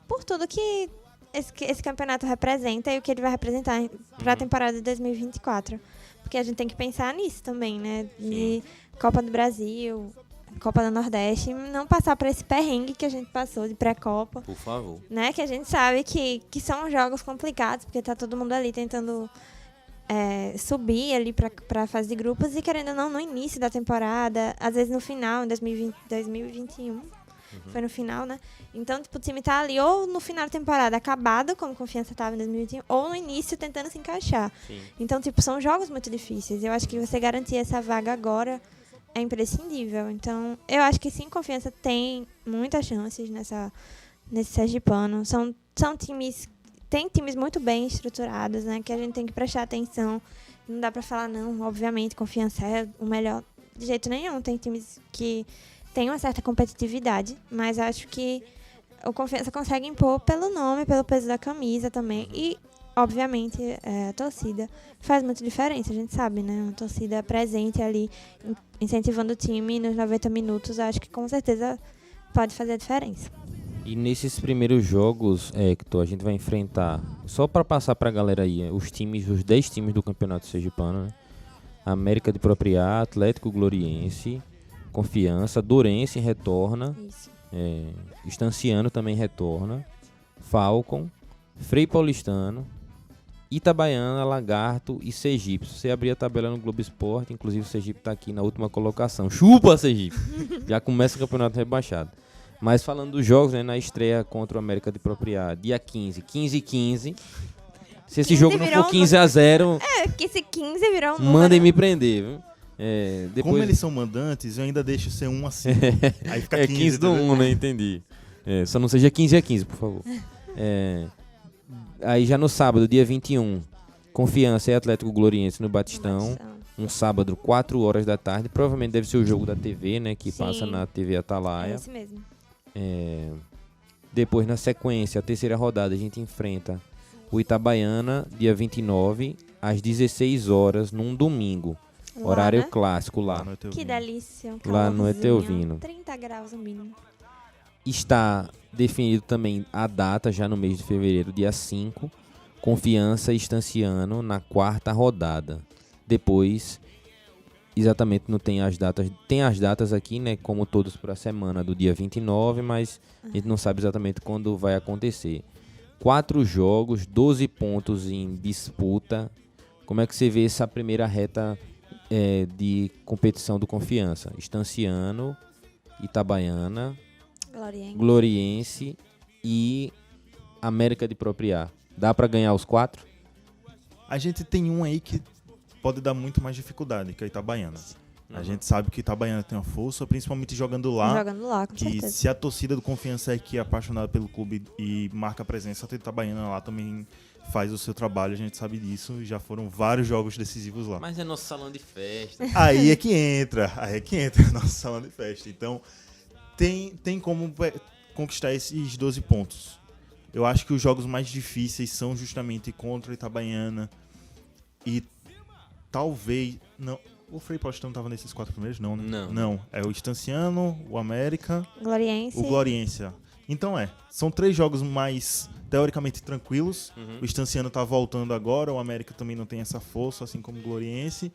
Por tudo que esse campeonato representa e o que ele vai representar para a temporada de 2024. Porque a gente tem que pensar nisso também, né? De Copa do Brasil, Copa do Nordeste, não passar por esse perrengue que a gente passou de pré-Copa, Por favor. né? Que a gente sabe que são jogos complicados, porque tá todo mundo ali tentando subir ali para a fase de grupos e, querendo ou não, no início da temporada, às vezes no final, em 2021, foi no final, né? Então, tipo, o time tá ali ou no final da temporada acabado, como Confiança tava em 2021, ou no início tentando se encaixar. Sim. Então, tipo, são jogos muito difíceis. Eu acho que você garantir essa vaga agora é imprescindível. Então, eu acho que sim, Confiança tem muitas chances nesse sergipano. São times... Tem times muito bem estruturados, né? Que a gente tem que prestar atenção. Não dá pra falar, não, obviamente, Confiança é o melhor. De jeito nenhum. Tem times que têm uma certa competitividade, mas acho que o Confiança consegue impor pelo nome, pelo peso da camisa também. E, obviamente, a torcida faz muita diferença, a gente sabe, né? Uma torcida presente ali, incentivando o time nos 90 minutos, acho que com certeza pode fazer a diferença. E nesses primeiros jogos, Hector, a gente vai enfrentar, só para passar pra galera aí, os 10 times do Campeonato Sergipano, né? América de Propriá, Atlético Gloriense, Confiança, Dourense retorna, Isso. Estanciano também retorna, Falcon, Frei Paulistano, Itabaiana, Lagarto e Sergipe. Se você abrir a tabela no Globo Esporte, inclusive o Sergipe tá aqui na última colocação. Chupa, Sergipe! Já começa o campeonato rebaixado. Mas falando dos jogos, né, na estreia contra o América de Propriá, dia 15 e 15. Se esse 15 jogo não virou for 15-0, Porque esse 15 virou um número. mandem me prender, viu? Depois... Como eles são mandantes, eu ainda deixo ser 1 a 5. Aí fica 15, 15 do 1, né? Entendi. Só não seja 15 a 15, por favor. Aí já no sábado, dia 21, Confiança e Atlético Gloriense no Batistão. Um sábado, 4 horas da tarde. Provavelmente deve ser o jogo da TV, né? Que Sim. passa na TV É Atalaia. esse mesmo. Depois, na sequência, a terceira rodada, a gente enfrenta o Itabaiana, dia 29, às 16 horas, num domingo. Lá, Horário né? clássico lá. no Etelvino. Que delícia. Um Lá no calorzinho, Etelvino. 30 graus no mínimo. Está definido também a data, já no mês de fevereiro, dia 5. Confiança e Estanciano na quarta rodada. Depois, exatamente não tem as datas. Tem as datas aqui, né? Como todos para a semana do dia 29, mas a gente não sabe exatamente quando vai acontecer. 4 jogos, 12 pontos em disputa. Como é que você vê essa primeira reta de competição do Confiança? Estanciano, Itabaiana, Gloriense e América de Propriá. Dá pra ganhar os 4? A gente tem um aí que pode dar muito mais dificuldade, que é o Itabaiana. A gente sabe que o Itabaiana tem uma força, principalmente jogando lá. Jogando lá, com Que certeza. se a torcida do Confiança é que é apaixonada pelo clube e marca presença, a Itabaiana lá também faz o seu trabalho, a gente sabe disso. Já foram vários jogos decisivos lá. Mas é nosso salão de festa. Aí é que entra nosso salão de festa. Então, tem como conquistar esses 12 pontos. Eu acho que os jogos mais difíceis são justamente contra o Itabaiana e talvez... não. O Frei Paulistano estava nesses 4 primeiros? Não, né? Não. É o Estanciano, o América, Gloriense. o Gloriense. Então são 3 jogos mais teoricamente tranquilos. O Estanciano tá voltando agora, o América também não tem essa força, assim como o Gloriense.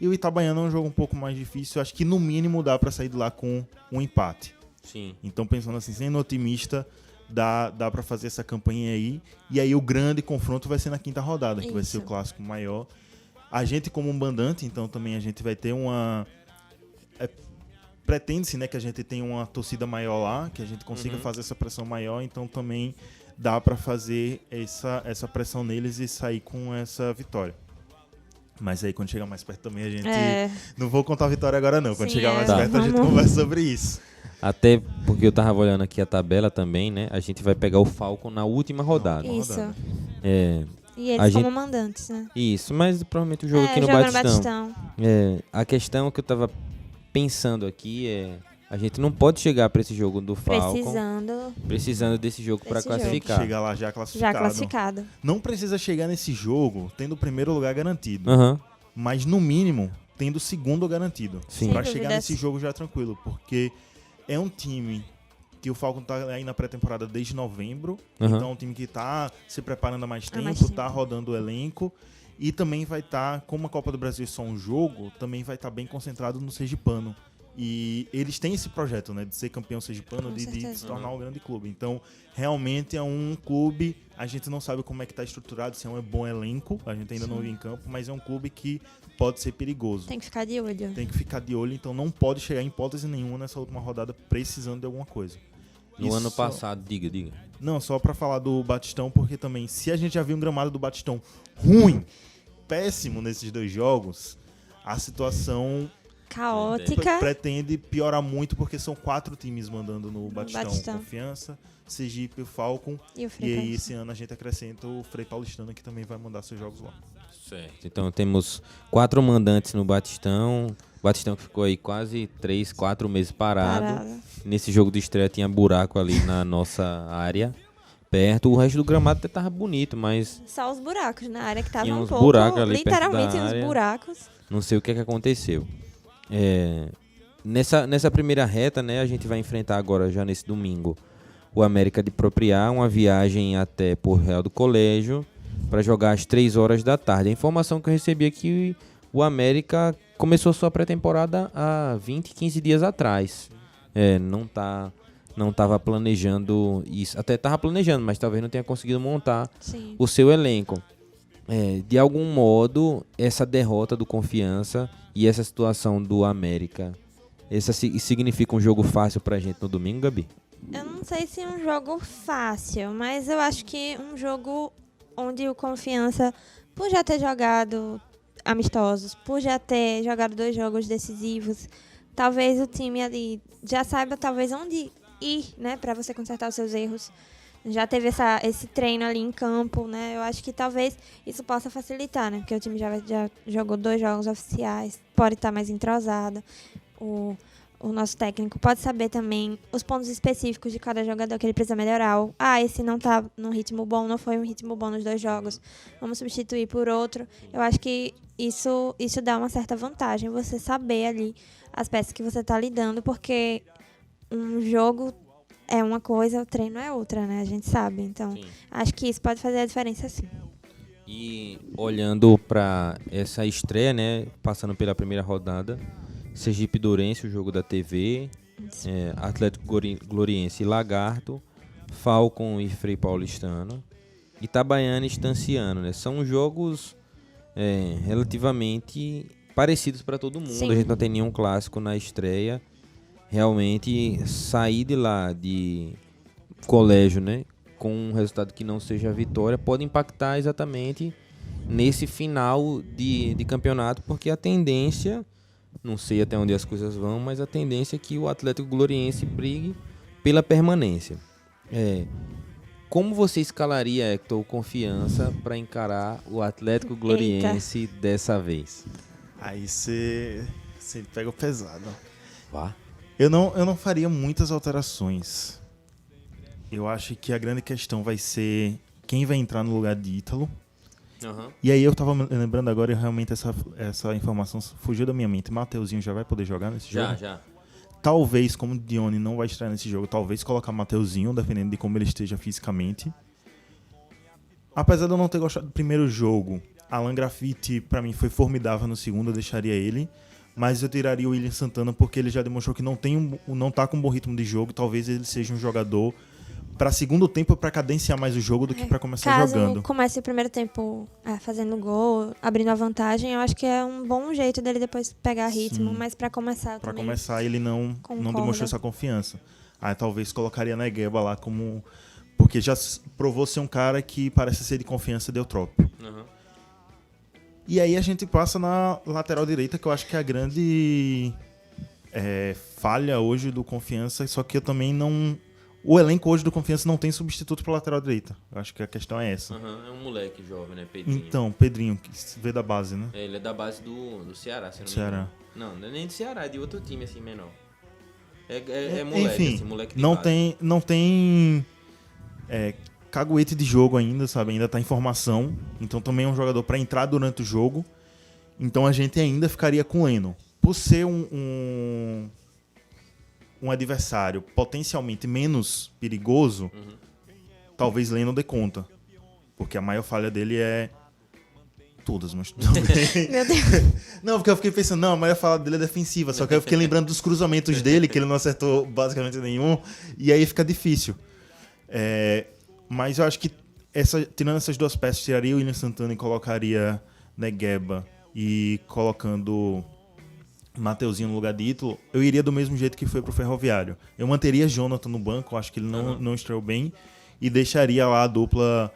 E o Itabaiana é um jogo um pouco mais difícil. Eu acho que no mínimo dá para sair de lá com um empate. Sim. Então, pensando assim, sendo otimista, dá para fazer essa campanha aí. E aí o grande confronto vai ser na quinta rodada, que vai ser o clássico maior. A gente como um mandante, então também a gente vai ter uma... pretende-se, né, que a gente tenha uma torcida maior lá, que a gente consiga fazer essa pressão maior, então também dá para fazer essa pressão neles e sair com essa vitória. Mas aí quando chegar mais perto também a gente... Não vou contar a vitória agora não, quando Sim, chegar mais Tá. perto a gente conversa sobre isso. Até porque eu tava olhando aqui a tabela também, né? A gente vai pegar o Falcon na última rodada. Isso. E A eles gente- como mandantes, né? Isso, mas provavelmente o jogo aqui no joga Batistão. A questão que eu tava pensando aqui a gente não pode chegar para esse jogo do Falcon precisando desse jogo para Desse jogo. classificar. Chegar lá já classificado. Já classificado. Não precisa chegar nesse jogo tendo o primeiro lugar garantido. Aham. Mas no mínimo tendo o segundo garantido. Sim. Pra Sem chegar dúvidas. nesse jogo já tranquilo. Porque é um time que o Falcon tá aí na pré-temporada desde novembro. Aham. Então é um time que tá se preparando há mais tempo, mais tempo. tá rodando o elenco. E também vai estar, como a Copa do Brasil é só um jogo, também vai estar bem concentrado no Sergipano. E eles têm esse projeto, né, de ser campeão sergipano, Com de certeza. se tornar um grande clube. Então, realmente é um clube, a gente não sabe como é que tá estruturado, se é um bom elenco, a gente ainda não viu em campo, mas é um clube que pode ser perigoso. Tem que ficar de olho. Tem que ficar de olho, então não pode chegar em hipótese nenhuma nessa última rodada precisando de alguma coisa. No E ano só- passado, diga. Não, só pra falar do Batistão, porque também, se a gente já viu um gramado do Batistão ruim, péssimo nesses 2 jogos, a situação Caótica. pretende piorar muito, porque são 4 times mandando no Batistão. Batistão. Confiança, Sergipe, o Falcon. E o E Frei aí, Paulistano. esse ano a gente acrescenta o Frei Paulistano, que também vai mandar seus jogos lá. Certo. Então temos 4 mandantes no Batistão. Batistão que ficou aí quase 3, 4 meses parado. Parada. Nesse jogo de estreia tinha buraco ali na nossa área, perto. O resto do gramado até tava bonito, mas Só os buracos na área que Tinha estavam um uns pouco... buracos ali perto literalmente da uns área. buracos. não sei o que aconteceu. Nessa primeira reta, né, a gente vai enfrentar agora, já nesse domingo, o América de Propriá, uma viagem até Porto Real do Colégio, para jogar às 3 horas da tarde. A informação que eu recebi é que o América começou sua pré-temporada há 15 dias atrás. Não estava planejando isso. Até estava planejando, mas talvez não tenha conseguido montar o seu elenco. De algum modo, essa derrota do Confiança e essa situação do América, significa um jogo fácil pra gente no domingo, Gabi? Eu não sei se é um jogo fácil, mas eu acho que um jogo onde o Confiança, por já ter jogado amistosos, por já ter jogado 2 jogos decisivos, talvez o time ali já saiba talvez onde ir, né, para você consertar os seus erros. Já teve esse treino ali em campo, né? Eu acho que talvez isso possa facilitar, né? Porque o time já jogou 2 jogos oficiais, pode estar mais entrosado. O nosso técnico pode saber também os pontos específicos de cada jogador que ele precisa melhorar. Esse não tá num ritmo bom, não foi um ritmo bom nos 2 jogos. Vamos substituir por outro. Eu acho que isso dá uma certa vantagem, você saber ali as peças que você tá lidando, porque um jogo é uma coisa, o treino é outra, né? A gente sabe. Então, sim, acho que isso pode fazer a diferença, sim. E olhando para essa estreia, né? Passando pela primeira rodada, Sergipe Dourense, o jogo da TV, Atlético Gloriense e Lagarto, Falcon e Frei Paulistano, Itabaiana e Estanciano, né? São jogos relativamente parecidos para todo mundo. Sim. A gente não tem nenhum clássico na estreia. Realmente, sair de lá de colégio, né, com um resultado que não seja a vitória, pode impactar exatamente nesse final de campeonato, porque a tendência, não sei até onde as coisas vão, mas a tendência é que o Atlético Gloriense brigue pela permanência. Como você escalaria, Hector, Confiança para encarar o Atlético Gloriense dessa vez? Aí você pega o pesado. Vá. Eu não faria muitas alterações. Eu acho que a grande questão vai ser quem vai entrar no lugar de Ítalo. Uhum. E aí eu tava me lembrando agora e realmente essa informação fugiu da minha mente. Mateuzinho já vai poder jogar nesse jogo? Já. Talvez, como o Dione não vai estar nesse jogo, talvez colocar Mateuzinho, dependendo de como ele esteja fisicamente. Apesar de eu não ter gostado do primeiro jogo, Alan Graffiti pra mim foi formidável no segundo, eu deixaria ele. Mas eu tiraria o William Santana porque ele já demonstrou que não tá com um bom ritmo de jogo. Talvez ele seja um jogador para segundo tempo, para cadenciar mais o jogo do que para começar jogando. Caso comece o primeiro tempo fazendo gol, abrindo a vantagem, eu acho que é um bom jeito dele depois pegar ritmo. Sim. Mas para começar também... Para começar ele não demonstrou essa confiança. Aí talvez colocaria Negueba lá como... Porque já provou ser um cara que parece ser de confiança de Eutrópio. Uhum. E aí a gente passa na lateral direita, que eu acho que é a grande falha hoje do Confiança, só que eu também não... O elenco hoje do Confiança não tem substituto para lateral direita. Eu acho que a questão é essa. Uhum, é um moleque jovem, né, Pedrinho? Então, Pedrinho, que veio da base, né? Ele é da base do Ceará, se não me Ceará. Não é nem do Ceará, é de outro time, assim, menor. É moleque, enfim, assim, moleque de não base. Não tem caguete de jogo ainda, sabe? Ainda tá em formação. Então também é um jogador para entrar durante o jogo. Então a gente ainda ficaria com o Leno. Por ser um adversário potencialmente menos perigoso, talvez Leno dê conta. Porque a maior falha dele é... Todas, mas tudo bem. Meu Deus. Não, porque eu fiquei pensando, a maior falha dele é defensiva. Só que eu fiquei lembrando dos cruzamentos dele, que ele não acertou basicamente nenhum. E aí fica difícil. Mas eu acho que tirando essas 2 peças, tiraria o William Santana e colocaria Negueba e colocando Mateuzinho no lugar de Ítalo, eu iria do mesmo jeito que foi pro Ferroviário. Eu manteria Jonathan no banco, acho que ele não estreou bem, e deixaria lá a dupla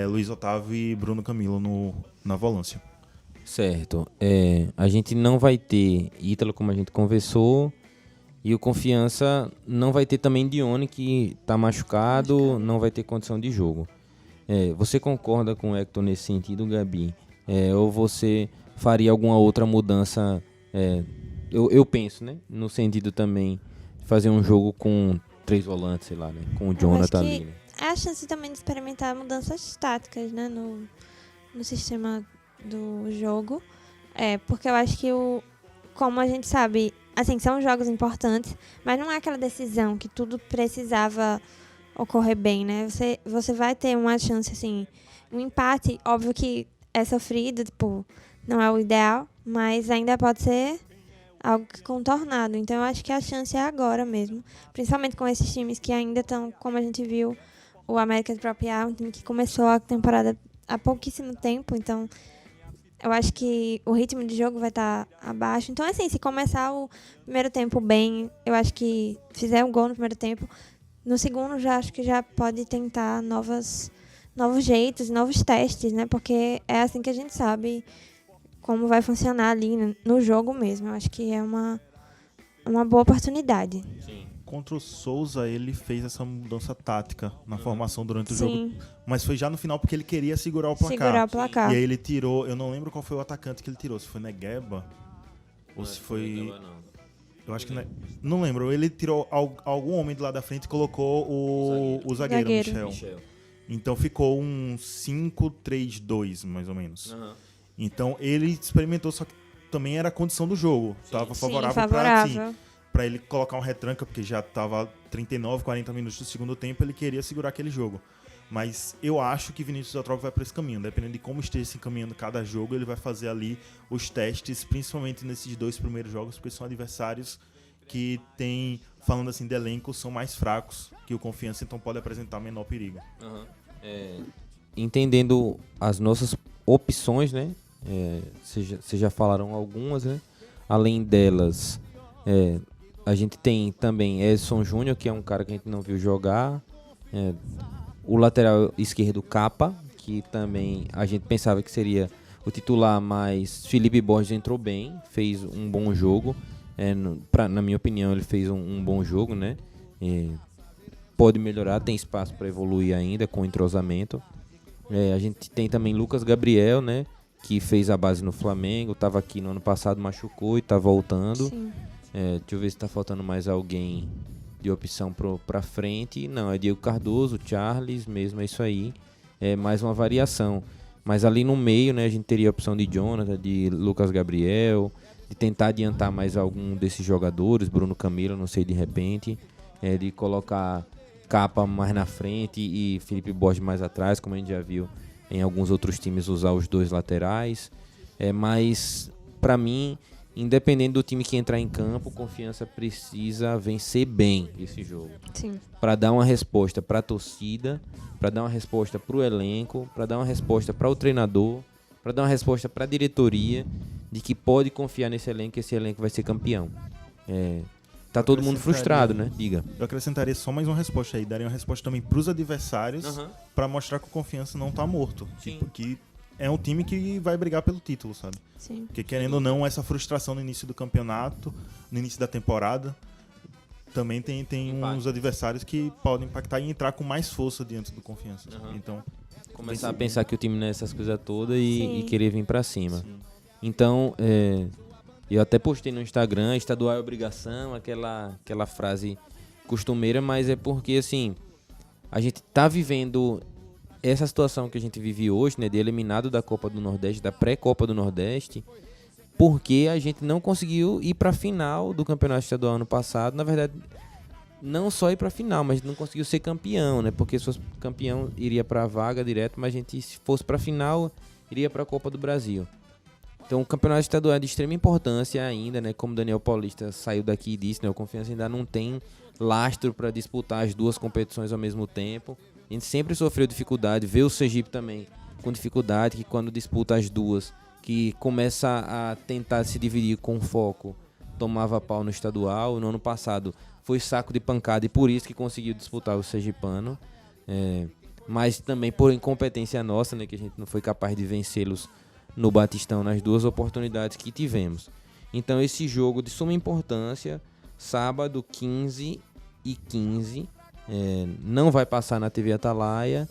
Luiz Otávio e Bruno Camilo na volância. Certo. A gente não vai ter Ítalo, como a gente conversou, e o Confiança não vai ter também Dione, que está machucado, não vai ter condição de jogo. Você concorda com o Hector nesse sentido, Gabi? Ou você faria alguma outra mudança? Eu penso, né? No sentido também de fazer um jogo com 3 volantes, sei lá, né? Com o Jonathan ali. Né? É a chance também de experimentar mudanças táticas, né? No sistema do jogo. Porque eu acho que como a gente sabe, assim, são jogos importantes, mas não é aquela decisão que tudo precisava ocorrer bem, né? Você vai ter uma chance, assim, um empate, óbvio que é sofrido, tipo, não é o ideal, mas ainda pode ser algo contornado. Então, eu acho que a chance é agora mesmo, principalmente com esses times que ainda estão, como a gente viu, o América de Propriá, um time que começou a temporada há pouquíssimo tempo, então eu acho que o ritmo de jogo vai estar abaixo. Então, assim, se começar o primeiro tempo bem, eu acho que fizer um gol no primeiro tempo, no segundo já acho que já pode tentar novos jeitos, novos testes, né? Porque é assim que a gente sabe como vai funcionar ali no jogo mesmo. Eu acho que é uma boa oportunidade. Sim. Contra o Souza, ele fez essa mudança tática na formação durante o Sim. jogo. Mas foi já no final porque ele queria segurar o placar. Segurar o placar. E aí ele tirou, eu não lembro qual foi o atacante que ele tirou, se foi Negueba ou se foi... Eu acho que não lembro. Ele tirou algum homem do lado da frente e colocou o zagueiro. Michel. Então ficou um 5-3-2, mais ou menos. Uhum. Então ele experimentou, só que também era a condição do jogo. Tava favorável, favorável. Pra ele colocar um retranca, porque já tava 39, 40 minutos do segundo tempo, ele queria segurar aquele jogo. Mas eu acho que Vinícius Eutrópio vai para esse caminho. Dependendo de como esteja se encaminhando cada jogo, ele vai fazer ali os testes, principalmente nesses 2 primeiros jogos, porque são adversários que tem, falando assim de elenco, são mais fracos que o Confiança, então pode apresentar menor perigo. Uhum. Entendendo as nossas opções, né? Vocês já falaram algumas, né? Além delas, a gente tem também Edson Júnior, que é um cara que a gente não viu jogar. O lateral esquerdo, Capa, que também a gente pensava que seria o titular, mas Felipe Borges entrou bem, fez um bom jogo. Na minha opinião, ele fez um bom jogo, né? Pode melhorar, tem espaço para evoluir ainda com entrosamento. A gente tem também Lucas Gabriel, né? Que fez a base no Flamengo, estava aqui no ano passado, machucou e está voltando. Sim. Deixa eu ver se está faltando mais alguém de opção para frente. Não, é Diego Cardoso, Charles mesmo, é isso aí. É mais uma variação. Mas ali no meio, né, a gente teria a opção de Jonathan, de Lucas Gabriel, de tentar adiantar mais algum desses jogadores, Bruno Camilo, não sei, de repente, de colocar Capa mais na frente e Felipe Borges mais atrás, como a gente já viu em alguns outros times usar os 2 laterais. Mas, para mim, independente do time que entrar em campo, Confiança precisa vencer bem esse jogo. Sim. Para dar uma resposta para a torcida, para dar uma resposta para o elenco, para dar uma resposta para o treinador, para dar uma resposta para a diretoria de que pode confiar nesse elenco, que esse elenco vai ser campeão. Tá todo mundo frustrado, né? Diga. Eu acrescentaria só mais uma resposta aí. Daria uma resposta também pros adversários, pra mostrar que o Confiança não tá morto. Tipo, que é um time que vai brigar pelo título, sabe? Sim. Porque querendo ou não, essa frustração no início do campeonato, no início da temporada, também tem uns adversários que podem impactar e entrar com mais força diante do Confiança. Então, começar a pensar que o time não é essas coisas todas e querer vir pra cima. Sim. Então, eu até postei no Instagram, estadual é obrigação, aquela frase costumeira, mas é porque, assim, a gente tá vivendo essa situação que a gente vive hoje, né, de eliminado da Copa do Nordeste, da pré-Copa do Nordeste, porque a gente não conseguiu ir pra final do Campeonato Estadual ano passado. Na verdade, não só ir pra final, mas não conseguiu ser campeão, né, porque se fosse campeão iria pra vaga direto, mas a gente, se fosse pra final, iria pra Copa do Brasil. Então, o campeonato estadual é de extrema importância ainda, né? Como o Daniel Paulista saiu daqui e disse, né? O Confiança ainda não tem lastro para disputar as 2 competições ao mesmo tempo. A gente sempre sofreu dificuldade, vê o Sergipe também com dificuldade, que quando disputa as 2, que começa a tentar se dividir com foco, tomava pau no estadual. No ano passado foi saco de pancada e por isso que conseguiu disputar o sergipano. Mas também por incompetência nossa, né? Que a gente não foi capaz de vencê-los no Batistão nas 2 oportunidades que tivemos. Então esse jogo de suma importância, sábado 15h15, não vai passar na TV Atalaia.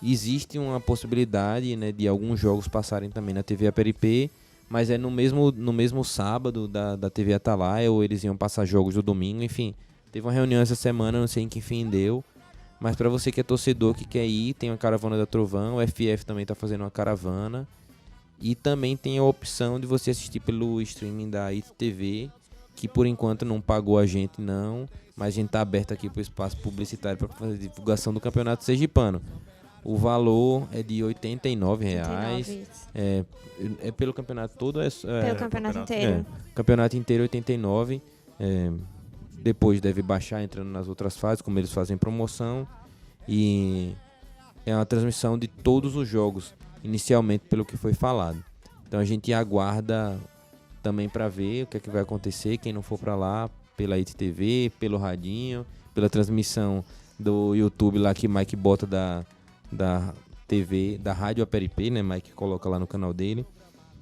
Existe uma possibilidade, né, de alguns jogos passarem também na TV Aperipê, mas é no mesmo sábado da TV Atalaia, ou eles iam passar jogos do domingo. Enfim, teve uma reunião essa semana, não sei em que fim deu, mas para você que é torcedor, que quer ir, tem uma caravana da Trovão, o FF também está fazendo uma caravana. E também tem a opção de você assistir pelo streaming da ITV. que por enquanto não pagou a gente não, mas a gente está aberto aqui para o espaço publicitário para fazer divulgação do Campeonato Sergipano. O valor é de R$ 89. É pelo campeonato todo? Pelo campeonato inteiro. Campeonato inteiro 89. Depois deve baixar entrando nas outras fases, como eles fazem promoção. E é uma transmissão de todos os jogos, inicialmente pelo que foi falado. Então a gente aguarda também para ver o que é que vai acontecer, quem não for para lá, pela ITTV, pelo radinho, pela transmissão do YouTube lá que Mike bota da TV, da Rádio Aperipê, né? Mike coloca lá no canal dele.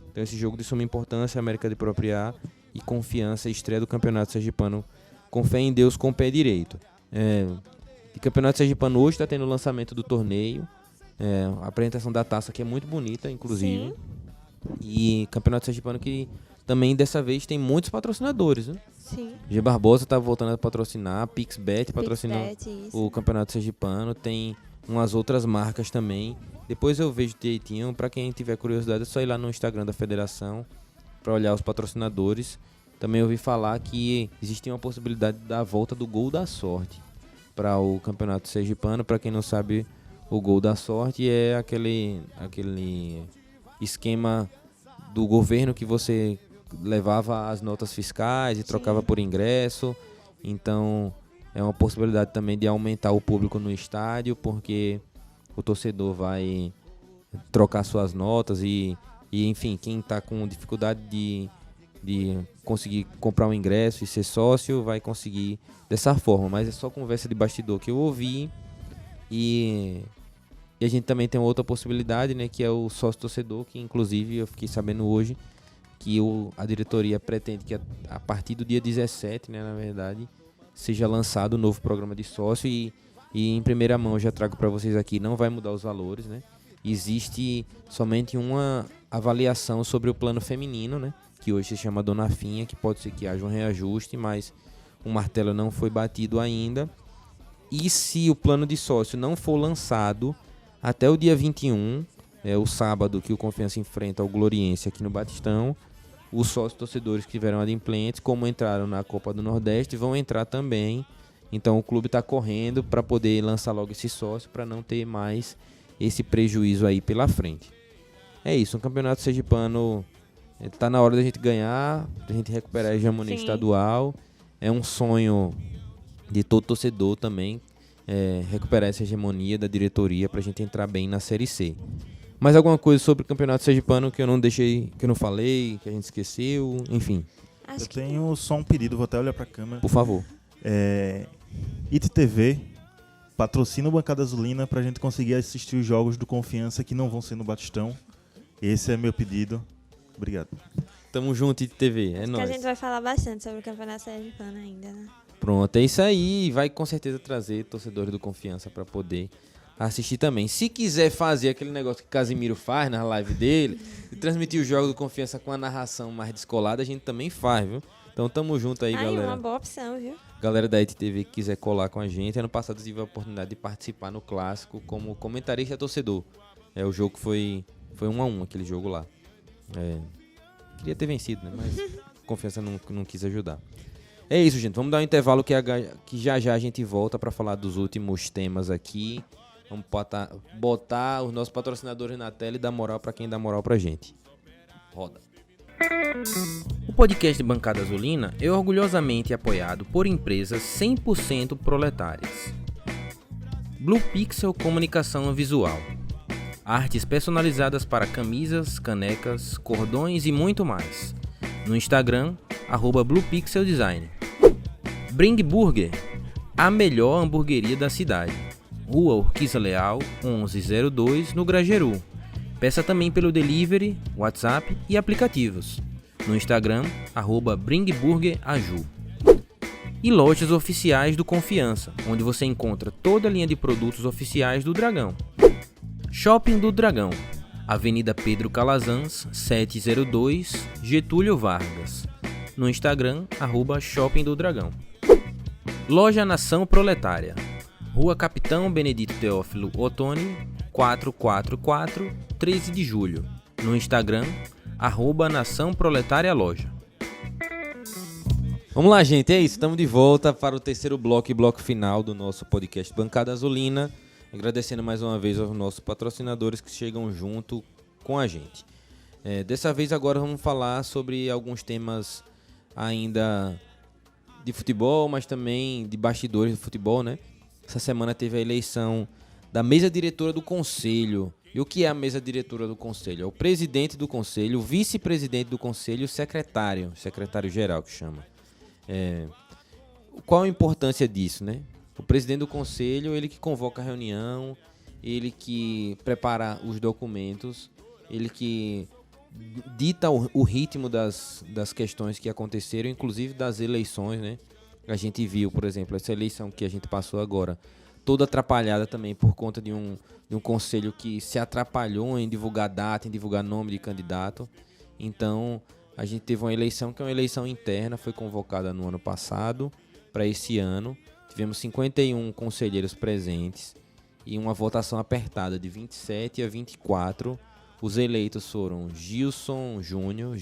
Então esse jogo de suma importância, América de Propriá e Confiança, estreia do Campeonato Sergipano com fé em Deus, com o pé direito. O Campeonato Sergipano hoje está tendo o lançamento do torneio, a apresentação da taça que é muito bonita, inclusive. Sim. E Campeonato Sergipano que também dessa vez tem muitos patrocinadores, né? Sim. G Barbosa tá voltando a patrocinar, PixBet patrocinou o Campeonato Sergipano, tem umas outras marcas também. Depois eu vejo direitinho, para quem tiver curiosidade é só ir lá no Instagram da federação para olhar os patrocinadores. Também ouvi falar que existia uma possibilidade da volta do Gol da Sorte para o Campeonato Sergipano. Para quem não sabe, o Gol da Sorte é aquele esquema do governo que você levava as notas fiscais e trocava por ingresso. Então é uma possibilidade também de aumentar o público no estádio, porque o torcedor vai trocar suas notas e enfim, quem está com dificuldade de conseguir comprar um ingresso e ser sócio vai conseguir dessa forma. Mas é só conversa de bastidor que eu ouvi. E a gente também tem outra possibilidade, né, que é o sócio torcedor, que inclusive eu fiquei sabendo hoje que a diretoria pretende que a partir do dia 17, né, na verdade, seja lançado o novo programa de sócio e em primeira mão eu já trago para vocês aqui, não vai mudar os valores, né? Existe somente uma avaliação sobre o plano feminino, né, que hoje se chama Dona Finha, que pode ser que haja um reajuste, mas o martelo não foi batido ainda. E se o plano de sócio não for lançado até o dia 21, o sábado que o Confiança enfrenta o Gloriense aqui no Batistão, os sócios torcedores que tiveram adimplentes, como entraram na Copa do Nordeste, vão entrar também. Então o clube está correndo para poder lançar logo esse sócio, para não ter mais esse prejuízo aí pela frente. É isso, um campeonato sergipano está na hora da gente ganhar, da gente recuperar a hegemonia estadual. É um sonho de todo torcedor também, recuperar essa hegemonia da diretoria para a gente entrar bem na Série C. Mais alguma coisa sobre o Campeonato Sergipano que eu não deixei, que eu não falei, que a gente esqueceu, enfim? Eu tenho só um pedido, vou até olhar para a câmera. Por favor. ITTV patrocina o Bancada Azulina para a gente conseguir assistir os jogos do Confiança que não vão ser no Batistão. Esse é meu pedido. Obrigado. Tamo junto, ITTV, é nóis. A gente vai falar bastante sobre o Campeonato Sergipano ainda, né? Pronto, é isso aí. Vai com certeza trazer torcedores do Confiança para poder assistir também. Se quiser fazer aquele negócio que Casimiro faz na live dele, de transmitir os jogos do Confiança com a narração mais descolada, a gente também faz, viu? Então tamo junto aí, galera. Uma boa opção, viu? Galera da ITTV que quiser colar com a gente. Ano passado eu tive a oportunidade de participar no Clássico como comentarista torcedor. O jogo foi 1-1, aquele jogo lá. Queria ter vencido, né? Mas Confiança não quis ajudar. É isso, gente. Vamos dar um intervalo que já a gente volta para falar dos últimos temas aqui. Vamos botar os nossos patrocinadores na tela e dar moral para quem dá moral pra gente. Roda. O podcast Bancada Azulina é orgulhosamente apoiado por empresas 100% proletárias. Blue Pixel Comunicação Visual. Artes personalizadas para camisas, canecas, cordões e muito mais. No Instagram, @BluePixelDesign. Bring Burger, a melhor hamburgueria da cidade. Rua Urquiza Leal, 1102, no Grajeru. Peça também pelo delivery, WhatsApp e aplicativos. No Instagram, @BringBurgerAju. E lojas oficiais do Confiança, onde você encontra toda a linha de produtos oficiais do Dragão. Shopping do Dragão, Avenida Pedro Calazans, 702, Getúlio Vargas. No Instagram, @Shopping do Dragão. Loja Nação Proletária, Rua Capitão Benedito Teófilo Ottoni, 444, 13 de julho. No Instagram, @Nação Proletária Loja. Vamos lá, gente, é isso. Estamos de volta para o terceiro bloco e bloco final do nosso podcast Bancada Azulina. Agradecendo mais uma vez aos nossos patrocinadores que chegam junto com a gente. Dessa vez agora vamos falar sobre alguns temas ainda de futebol, mas também de bastidores do futebol, né? Essa semana teve a eleição da mesa diretora do conselho. E o que é a mesa diretora do conselho? É o presidente do conselho, o vice-presidente do conselho e o secretário-geral que chama. Qual a importância disso, né? O presidente do conselho, ele que convoca a reunião, ele que prepara os documentos, ele que dita o ritmo das questões que aconteceram, inclusive das eleições, né? A gente viu, por exemplo, essa eleição que a gente passou agora, toda atrapalhada também por conta de um conselho que se atrapalhou em divulgar data, em divulgar nome de candidato. Então, a gente teve uma eleição que é uma eleição interna, foi convocada no ano passado para esse ano. Tivemos 51 conselheiros presentes e uma votação apertada de 27 a 24. Os eleitos foram Gilson Júnior,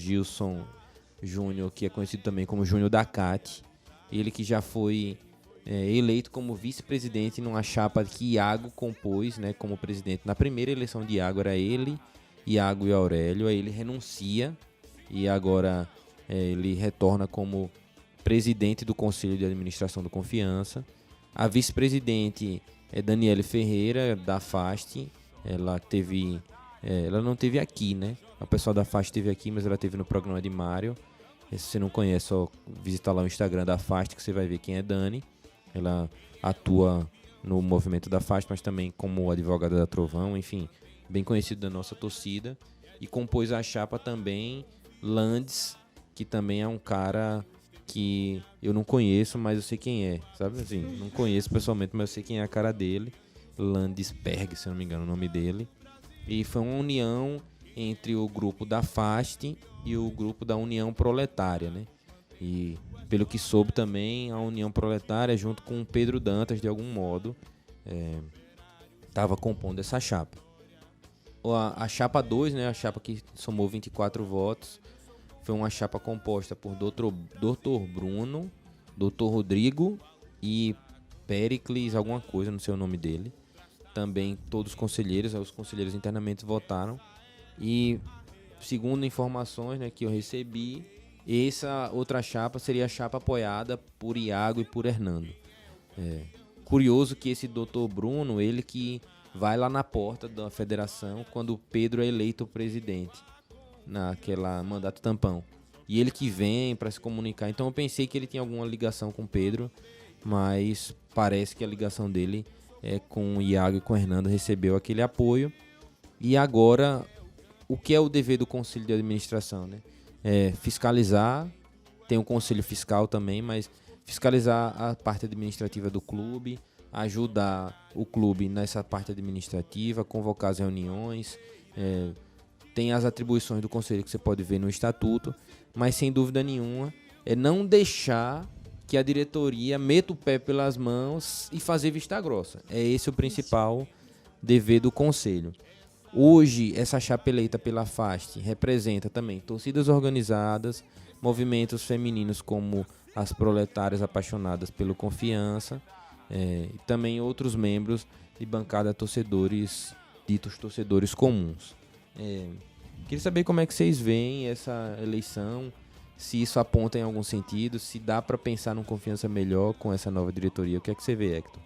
que é conhecido também como Júnior da CAT, ele que já foi eleito como vice-presidente numa chapa que Iago compôs, né, como presidente. Na primeira eleição de Iago era ele, Iago e Aurélio, aí ele renuncia e agora ele retorna como presidente do Conselho de Administração do Confiança. A vice-presidente é Daniele Ferreira, da FAST. Ela não teve aqui, né? O pessoal da FAST esteve aqui, mas ela esteve no programa de Mário. Se você não conhece, só visita lá o Instagram da FAST que você vai ver quem é Dani. Ela atua no movimento da FAST, mas também como advogada da Trovão, enfim, bem conhecido da nossa torcida. E compôs a chapa também Landes, que também é um cara que eu não conheço, mas eu sei quem é, sabe? Assim, não conheço pessoalmente, mas eu sei quem é a cara dele. Landesberg, se eu não me engano o nome dele. E foi uma união entre o grupo da FAST e o grupo da União Proletária, né? E pelo que soube também, a União Proletária, junto com o Pedro Dantas, de algum modo, estava compondo essa chapa. A chapa 2, né, a chapa que somou 24 votos, foi uma chapa composta por Dr. Bruno, Dr. Rodrigo e Pericles, alguma coisa, não sei o nome dele. Também todos os conselheiros internamente votaram. E, segundo informações, né, que eu recebi, essa outra chapa seria a chapa apoiada por Iago e por Hernando. Curioso que esse Dr. Bruno, ele que vai lá na porta da federação quando o Pedro é eleito presidente, naquela mandato tampão. E ele que vem para se comunicar. Então eu pensei que ele tinha alguma ligação com o Pedro, mas parece que a ligação dele é com o Iago e com o Hernando, recebeu aquele apoio. E agora, o que é o dever do Conselho de Administração, né? Fiscalizar, tem o Conselho Fiscal também, mas fiscalizar a parte administrativa do clube, ajudar o clube nessa parte administrativa, convocar as reuniões, tem as atribuições do Conselho que você pode ver no Estatuto, mas sem dúvida nenhuma é não deixar que a diretoria meta o pé pelas mãos e fazer vista grossa. É esse o principal dever do Conselho. Hoje, essa chapa eleita pela FAST representa também torcidas organizadas, movimentos femininos como as proletárias apaixonadas pelo Confiança, e também outros membros de bancada torcedores, ditos torcedores comuns. Queria saber como é que vocês veem essa eleição, se isso aponta em algum sentido, se dá para pensar num Confiança melhor com essa nova diretoria. O que é que você vê, Hector?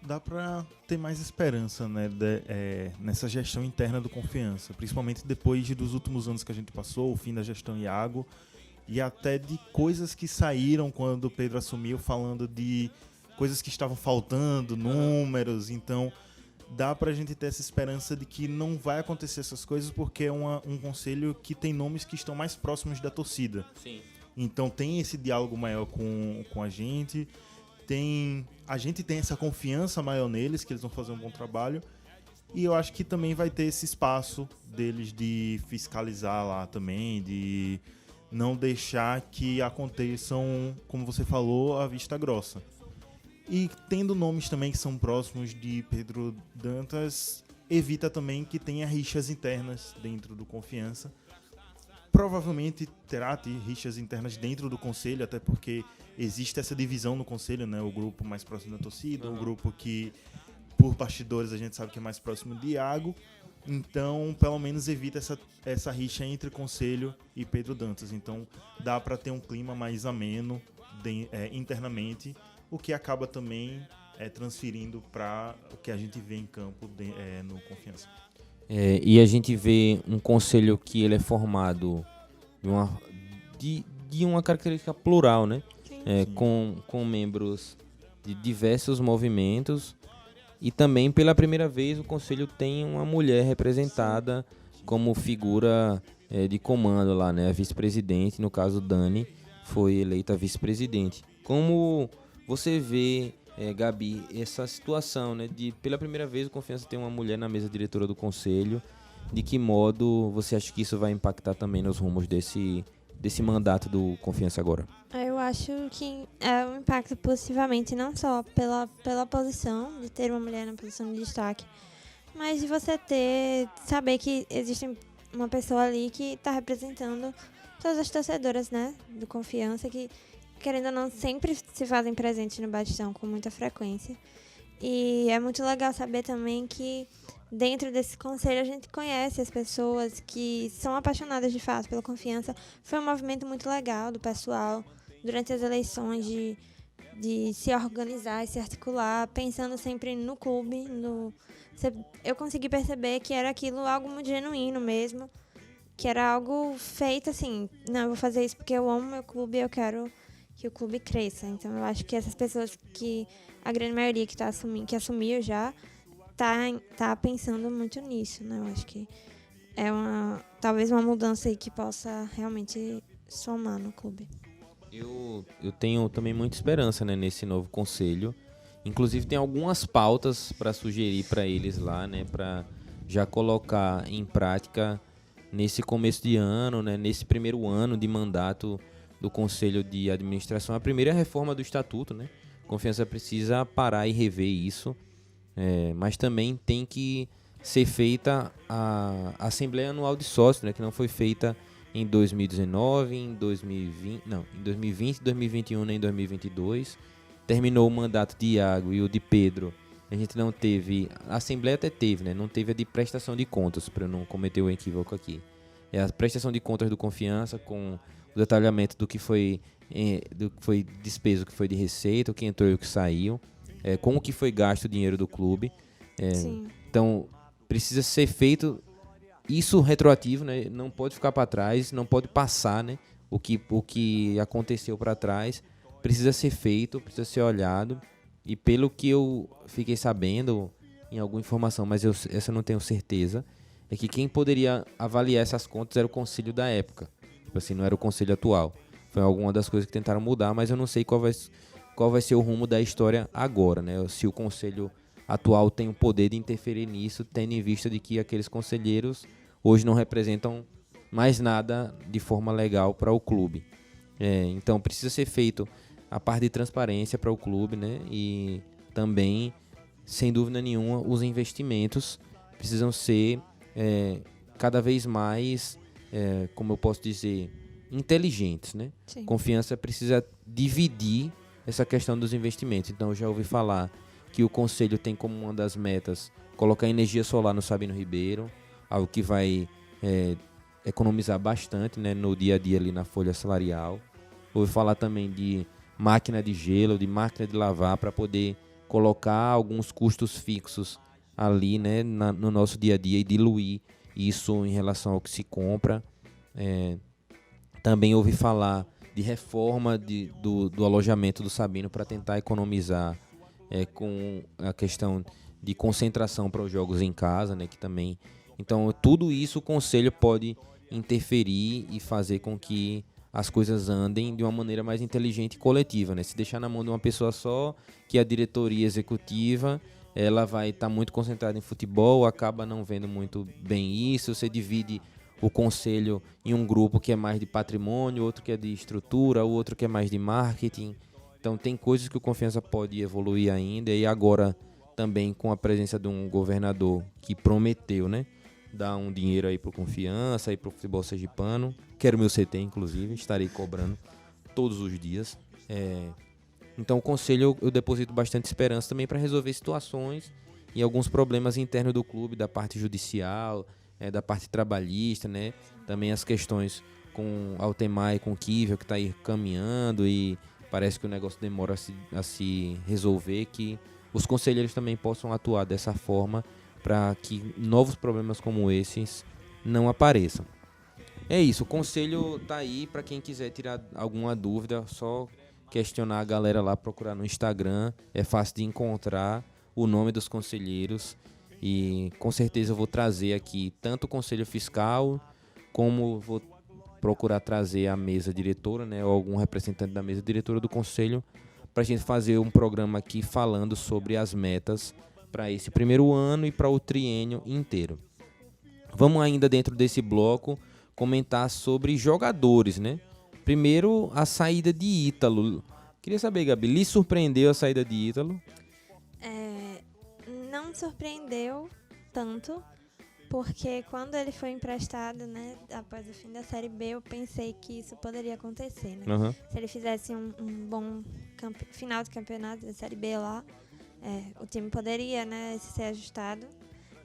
Dá para ter mais esperança, né, nessa gestão interna do Confiança, principalmente depois dos últimos anos que a gente passou, o fim da gestão Iago, e até de coisas que saíram quando o Pedro assumiu, falando de coisas que estavam faltando, números. Então dá pra gente ter essa esperança de que não vai acontecer essas coisas, porque é um conselho que tem nomes que estão mais próximos da torcida. Sim. Então tem esse diálogo maior com a gente. A gente tem essa confiança maior neles, que eles vão fazer um bom trabalho. E eu acho que também vai ter esse espaço deles de fiscalizar lá também, de não deixar que aconteçam, como você falou, a vista grossa. E tendo nomes também que são próximos de Pedro Dantas, evita também que tenha rixas internas dentro do Confiança. provavelmente terá rixas internas dentro do conselho, até porque existe essa divisão no conselho, né? O grupo mais próximo da torcida, o grupo que, por bastidores, a gente sabe que é mais próximo de Iago. Então, pelo menos evita essa rixa entre conselho e Pedro Dantas. Então, dá para ter um clima mais ameno internamente, o que acaba também transferindo para o que a gente vê em campo no Confiança. E a gente vê um conselho que ele é formado de uma característica plural, né? Com membros de diversos movimentos. E também, pela primeira vez, o Conselho tem uma mulher representada como figura de comando lá, né? A vice-presidente, no caso, Dani, foi eleita vice-presidente. Como você vê, Gabi, essa situação, né? De, pela primeira vez, o Confiança tem uma mulher na mesa diretora do Conselho. De que modo você acha que isso vai impactar também nos rumos desse mandato do Confiança agora? Eu acho que é um impacto positivamente, não só pela posição, de ter uma mulher na posição de destaque, mas de você saber que existe uma pessoa ali que está representando todas as torcedoras, né, do Confiança, que, querendo ou não, sempre se fazem presentes no Batistão com muita frequência. E é muito legal saber também que dentro desse conselho a gente conhece as pessoas que são apaixonadas de fato pela Confiança. Foi um movimento muito legal do pessoal durante as eleições de se organizar e se articular, pensando sempre no clube. Eu consegui perceber que era aquilo algo muito genuíno mesmo, que era algo feito assim, não, eu vou fazer isso porque eu amo meu clube e eu quero que o clube cresça. Então eu acho que essas pessoas, que a grande maioria que assumiu já, tá pensando muito nisso, né? Eu acho que é talvez uma mudança aí que possa realmente somar no clube. Eu tenho também muita esperança, né, nesse novo conselho. Inclusive tem algumas pautas para sugerir para eles lá, né, para já colocar em prática nesse começo de ano, né, nesse primeiro ano de mandato do Conselho de Administração. A primeira é a reforma do Estatuto, né? Confiança precisa parar e rever isso, mas também tem que ser feita a Assembleia Anual de Sócios, né, que não foi feita em 2019, em 2020, 2021 nem em 2022. Terminou o mandato de Iago e o de Pedro. A gente não teve, a Assembleia até teve, né? Não teve a de prestação de contas, para eu não cometer o equívoco aqui. É a prestação de contas do Confiança, com o detalhamento do que foi despesa, o que foi de receita, o que entrou e o que saiu, com o que foi gasto o dinheiro do clube. Então, precisa ser feito isso retroativo, né? Não pode ficar para trás, não pode passar, né? O que aconteceu para trás. Precisa ser feito, precisa ser olhado. E pelo que eu fiquei sabendo em alguma informação, mas essa eu não tenho certeza, é que quem poderia avaliar essas contas era o conselho da época. Tipo assim, não era o conselho atual. Foi alguma das coisas que tentaram mudar, mas eu não sei qual vai ser o rumo da história agora, né? Se o conselho atual tem o poder de interferir nisso, tendo em vista de que aqueles conselheiros hoje não representam mais nada de forma legal para o clube. Então precisa ser feito a parte de transparência para o clube, né? E também, sem dúvida nenhuma, os investimentos precisam ser cada vez mais, como eu posso dizer, inteligentes, né? Sim. Confiança precisa dividir essa questão dos investimentos. Então eu já ouvi falar que o Conselho tem como uma das metas colocar energia solar no Sabino Ribeiro, algo que vai economizar bastante, né, no dia a dia ali na folha salarial. Ouvi falar também de máquina de gelo, de máquina de lavar, para poder colocar alguns custos fixos ali, né, no nosso dia a dia e diluir isso em relação ao que se compra. Também ouvi falar de reforma do alojamento do Sabino para tentar economizar com a questão de concentração para os jogos em casa, né, que também... Então, tudo isso o Conselho pode interferir e fazer com que as coisas andem de uma maneira mais inteligente e coletiva, né? Se deixar na mão de uma pessoa só, que é a diretoria executiva, ela vai estar muito concentrada em futebol, acaba não vendo muito bem isso. Você divide o Conselho em um grupo que é mais de patrimônio, outro que é de estrutura, outro que é mais de marketing. Então, tem coisas que o Confiança pode evoluir ainda, e agora também com a presença de um governador que prometeu, né, dar um dinheiro aí pro Confiança, aí pro futebol sergipano. Quero meu CT, inclusive, estarei cobrando todos os dias. Então o conselho eu deposito bastante esperança também para resolver situações e alguns problemas internos do clube, da parte judicial, da parte trabalhista, né? Também as questões com Altemar e com o Kivel, que está aí caminhando e parece que o negócio demora a se resolver, que os conselheiros também possam atuar dessa forma para que novos problemas como esses não apareçam. É isso, o conselho tá aí para quem quiser tirar alguma dúvida, só questionar a galera lá, procurar no Instagram, é fácil de encontrar o nome dos conselheiros e com certeza eu vou trazer aqui tanto o conselho fiscal como vou procurar trazer a mesa diretora, né, ou algum representante da mesa diretora do conselho para a gente fazer um programa aqui falando sobre as metas para esse primeiro ano e para o triênio inteiro. Vamos ainda dentro desse bloco comentar sobre jogadores, né? Primeiro, a saída de Ítalo. Queria saber, Gabi, lhe surpreendeu a saída de Ítalo? Não me surpreendeu tanto, porque quando ele foi emprestado, né, após o fim da Série B, eu pensei que isso poderia acontecer, né? Uhum. Se ele fizesse um bom final de campeonato da Série B lá, o time poderia, né, ser ajustado.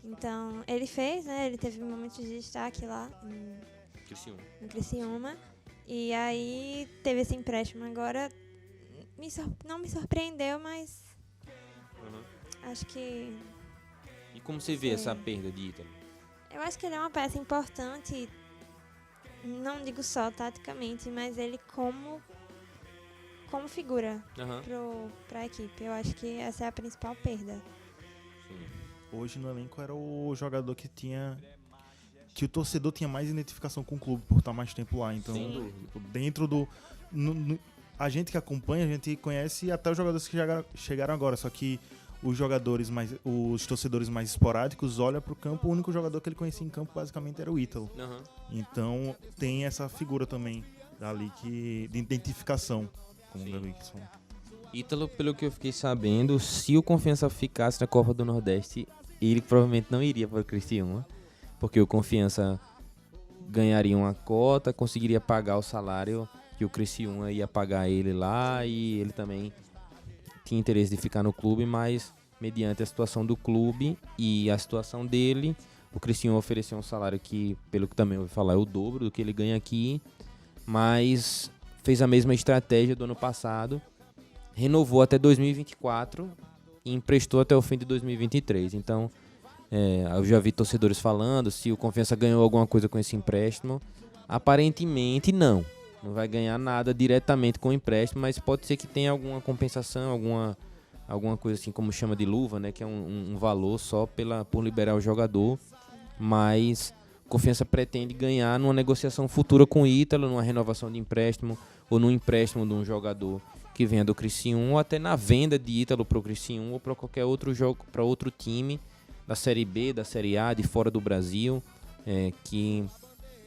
Então, ele fez, né, ele teve momentos de destaque lá no Criciúma. E aí teve esse empréstimo agora, não me surpreendeu, mas acho que... E como você vê essa perda de Ítalo? Eu acho que ele é uma peça importante, não digo só taticamente, mas ele como figura para a equipe. Eu acho que essa é a principal perda. Sim. Hoje no elenco era o jogador que o torcedor tinha mais identificação com o clube por estar mais tempo lá. Então, dentro do... a gente que acompanha, a gente conhece até os jogadores que chegaram agora, só que os torcedores mais esporádicos olham para o campo, o único jogador que ele conhecia em campo basicamente era o Ítalo. Uhum. Então, tem essa figura também ali de identificação, como o Gabi quis falar. Ítalo, pelo que eu fiquei sabendo, se o Confiança ficasse na Copa do Nordeste, ele provavelmente não iria para o Criciúma, porque o Confiança ganharia uma cota, conseguiria pagar o salário que o Criciúma ia pagar ele lá, e ele também tinha interesse de ficar no clube, mas mediante a situação do clube e a situação dele, o Criciúma ofereceu um salário que, pelo que também eu ouvi falar, é o dobro do que ele ganha aqui, mas fez a mesma estratégia do ano passado, renovou até 2024 e emprestou até o fim de 2023. Então, eu já vi torcedores falando se o Confiança ganhou alguma coisa com esse empréstimo. Aparentemente não vai ganhar nada diretamente com o empréstimo, mas pode ser que tenha alguma compensação, alguma coisa assim como chama de luva, né, que é um valor só por liberar o jogador, mas Confiança pretende ganhar numa negociação futura com o Ítalo, numa renovação de empréstimo ou num empréstimo de um jogador que venha do Criciúma, ou até na venda de Ítalo para o Criciúma ou para qualquer outro jogo, para outro time da Série B, da Série A, de fora do Brasil, que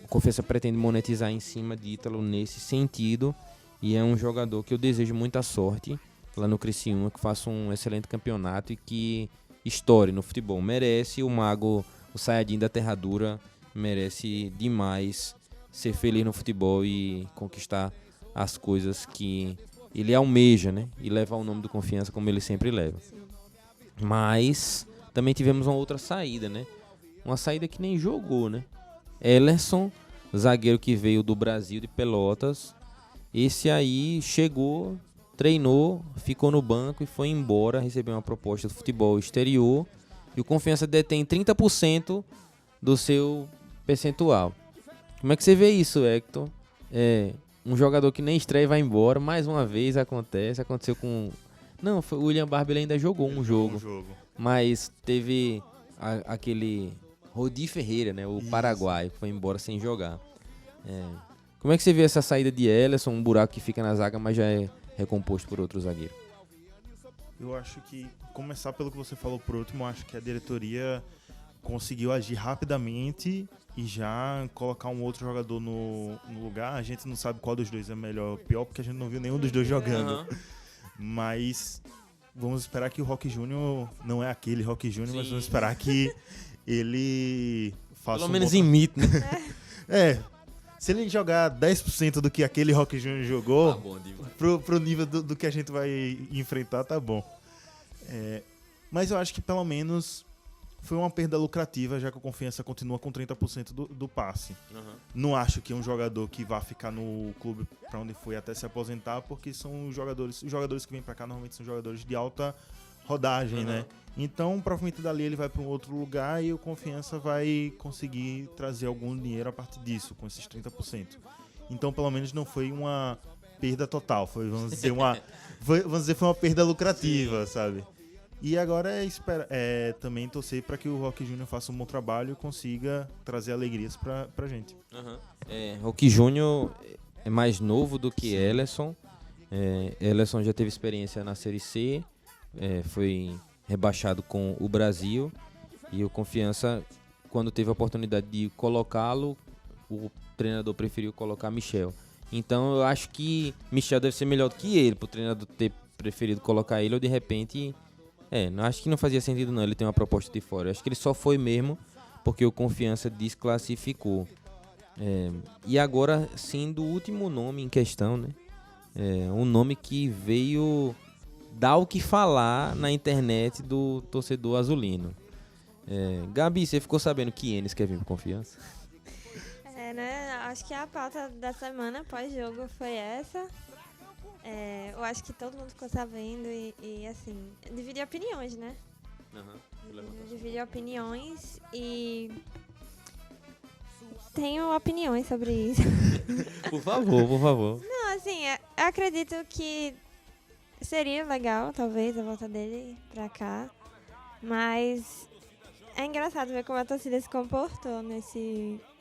o Confiança pretende monetizar em cima de Ítalo nesse sentido, e é um jogador que eu desejo muita sorte lá no Criciúma, que faça um excelente campeonato e que estoure no futebol. Merece o mago, o Saiyajin da Terra Dura, merece demais ser feliz no futebol e conquistar as coisas que ele almeja, né? E levar o nome do Confiança como ele sempre leva. Mas também tivemos uma outra saída, né? Uma saída que nem jogou, né? Ellerson, zagueiro que veio do Brasil, de Pelotas. Esse aí chegou, treinou, ficou no banco e foi embora, recebeu uma proposta do futebol exterior. E o Confiança detém 30% do seu percentual. Como é que você vê isso, Hector? Um jogador que nem estreia e vai embora, mais uma vez aconteceu com... Não, o William Barber ainda jogou um jogo. Mas teve aquele Rodi Ferreira, né? O paraguaio, que foi embora sem jogar. Como é que você vê essa saída de Ellerson, um buraco que fica na zaga, mas já é recomposto por outro zagueiro? Eu acho que, começar pelo que você falou por último, eu acho que a diretoria conseguiu agir rapidamente e já colocar um outro jogador no lugar. A gente não sabe qual dos dois é melhor ou pior, porque a gente não viu nenhum dos dois jogando. Mas vamos esperar que o Roque Júnior não é aquele Roque Júnior, mas vamos esperar que ele faça Pelo um menos bom imite, né? Se ele jogar 10% do que aquele Rock Júnior jogou, Tá bom, demais. pro nível do que a gente vai enfrentar, tá bom. Mas eu acho que pelo menos foi uma perda lucrativa, já que o Confiança continua com 30% do passe. Uhum. Não acho que é um jogador que vá ficar no clube pra onde foi até se aposentar, porque são os jogadores que vêm pra cá normalmente são jogadores de alta rodagem, né? Então, provavelmente dali ele vai para um outro lugar e o Confiança vai conseguir trazer algum dinheiro a partir disso, com esses 30%. Então, pelo menos não foi uma perda total, foi, vamos dizer, foi uma perda lucrativa, sabe? E agora também torcer para que o Rock Júnior faça um bom trabalho e consiga trazer alegrias pra gente. Rock Júnior é mais novo do que Ellerson. Ellerson já teve experiência na Série C, foi rebaixado com o Brasil, e o Confiança, quando teve a oportunidade de colocá-lo, o treinador preferiu colocar Michel. Então eu acho que Michel deve ser melhor do que ele, pro treinador ter preferido colocar ele, ou de repente... acho que não fazia sentido não, ele tem uma proposta de fora. Eu acho que ele só foi mesmo porque o Confiança desclassificou. E agora, sendo o último nome em questão, né? Um nome que veio dar o que falar na internet do torcedor azulino. Gabi, você ficou sabendo que Enes quer vir pro Confiança? Né? Acho que a pauta da semana pós-jogo foi essa. Eu acho que todo mundo ficou sabendo e assim, dividir opiniões, né? Dividir opiniões e tenho opiniões sobre isso. Por favor. Não, assim, eu acredito que seria legal, talvez, a volta dele pra cá, mas é engraçado ver como a torcida se comportou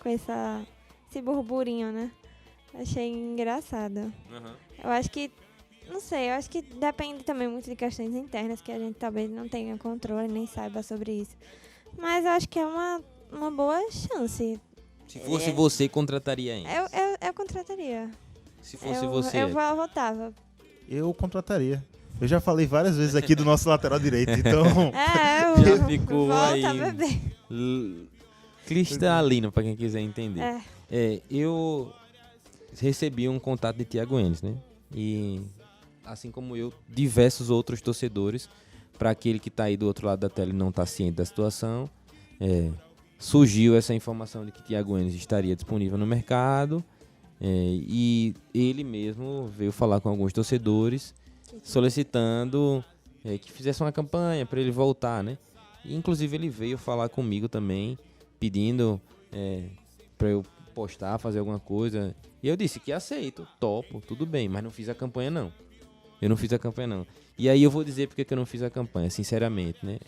com esse burburinho, né? Achei engraçado. Eu acho que, não sei, eu acho que depende também muito de questões internas que a gente talvez não tenha controle, nem saiba sobre isso. Mas eu acho que é uma boa chance. Se fosse você, contrataria Enes? Eu contrataria. Se fosse você... Eu votava. Eu contrataria. Eu já falei várias vezes aqui do nosso lateral direito, então... Já ficou volta, aí bebê. Cristalino, pra quem quiser entender. Eu recebi um contato de Thiago Enes, né? E, assim como eu, diversos outros torcedores, para aquele que tá aí do outro lado da tela e não tá ciente da situação, surgiu essa informação de que Thiago Enes estaria disponível no mercado, e ele mesmo veio falar com alguns torcedores solicitando que fizesse uma campanha para ele voltar, né? E, inclusive ele veio falar comigo também, pedindo para eu postar, fazer alguma coisa. E eu disse que aceito, topo, tudo bem, mas não fiz a campanha não. Eu não fiz a campanha não. E aí eu vou dizer porque que eu não fiz a campanha, sinceramente, né?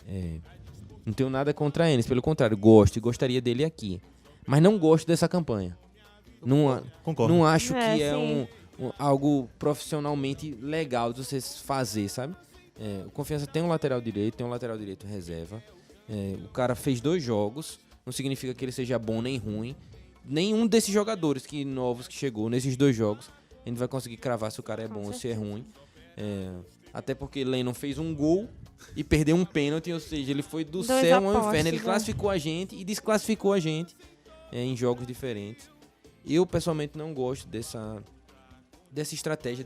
Não tenho nada contra eles, pelo contrário, gosto e gostaria dele aqui. Mas não gosto dessa campanha. Concordo. Não acho que é sim. algo profissionalmente legal de você fazer, sabe? O Confiança tem um lateral direito reserva. O cara fez 2 jogos, não significa que ele seja bom nem ruim. Nenhum desses jogadores novos que chegou nesses 2 jogos, a gente vai conseguir cravar se o cara é bom ou se é ruim. Até porque Lennon fez um gol e perdeu um pênalti, ou seja, ele foi do céu ao inferno. Ele classificou a gente e desclassificou a gente em jogos diferentes. Eu, pessoalmente, não gosto dessa estratégia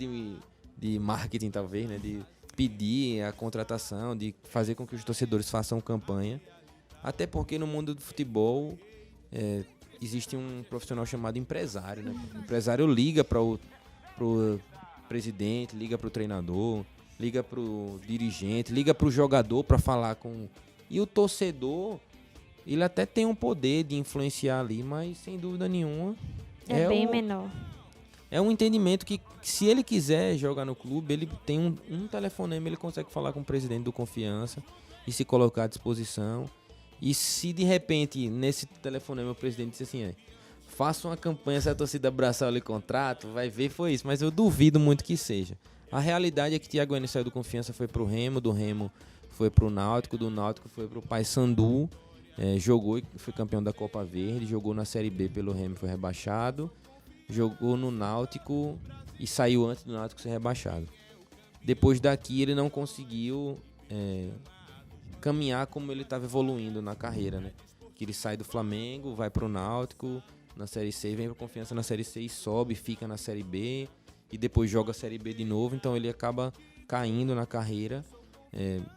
de marketing, talvez, né? De pedir a contratação, de fazer com que os torcedores façam campanha. Até porque no mundo do futebol existe um profissional chamado empresário, né? O empresário liga para o presidente, liga para o treinador, liga para o dirigente, liga para o jogador para falar com... E o torcedor, ele até tem um poder de influenciar ali, mas sem dúvida nenhuma... É bem menor. É um entendimento que se ele quiser jogar no clube, ele tem um telefonema, ele consegue falar com o presidente do Confiança e se colocar à disposição. E se de repente, nesse telefonema, o presidente disse assim, faça uma campanha, se a torcida abraçar o contrato, vai ver, foi isso. Mas eu duvido muito que seja. A realidade é que Thiago Enes saiu do Confiança, foi pro Remo, do Remo foi pro Náutico, do Náutico foi pro Paysandu, jogou e foi campeão da Copa Verde, jogou na Série B pelo Remo, foi rebaixado, jogou no Náutico e saiu antes do Náutico ser rebaixado. Depois daqui ele não conseguiu caminhar como ele estava evoluindo na carreira, né? que ele sai do Flamengo, vai pro Náutico na Série C, vem pra Confiança na Série C e sobe, fica na Série B e depois joga a Série B de novo, então ele acaba caindo na carreira.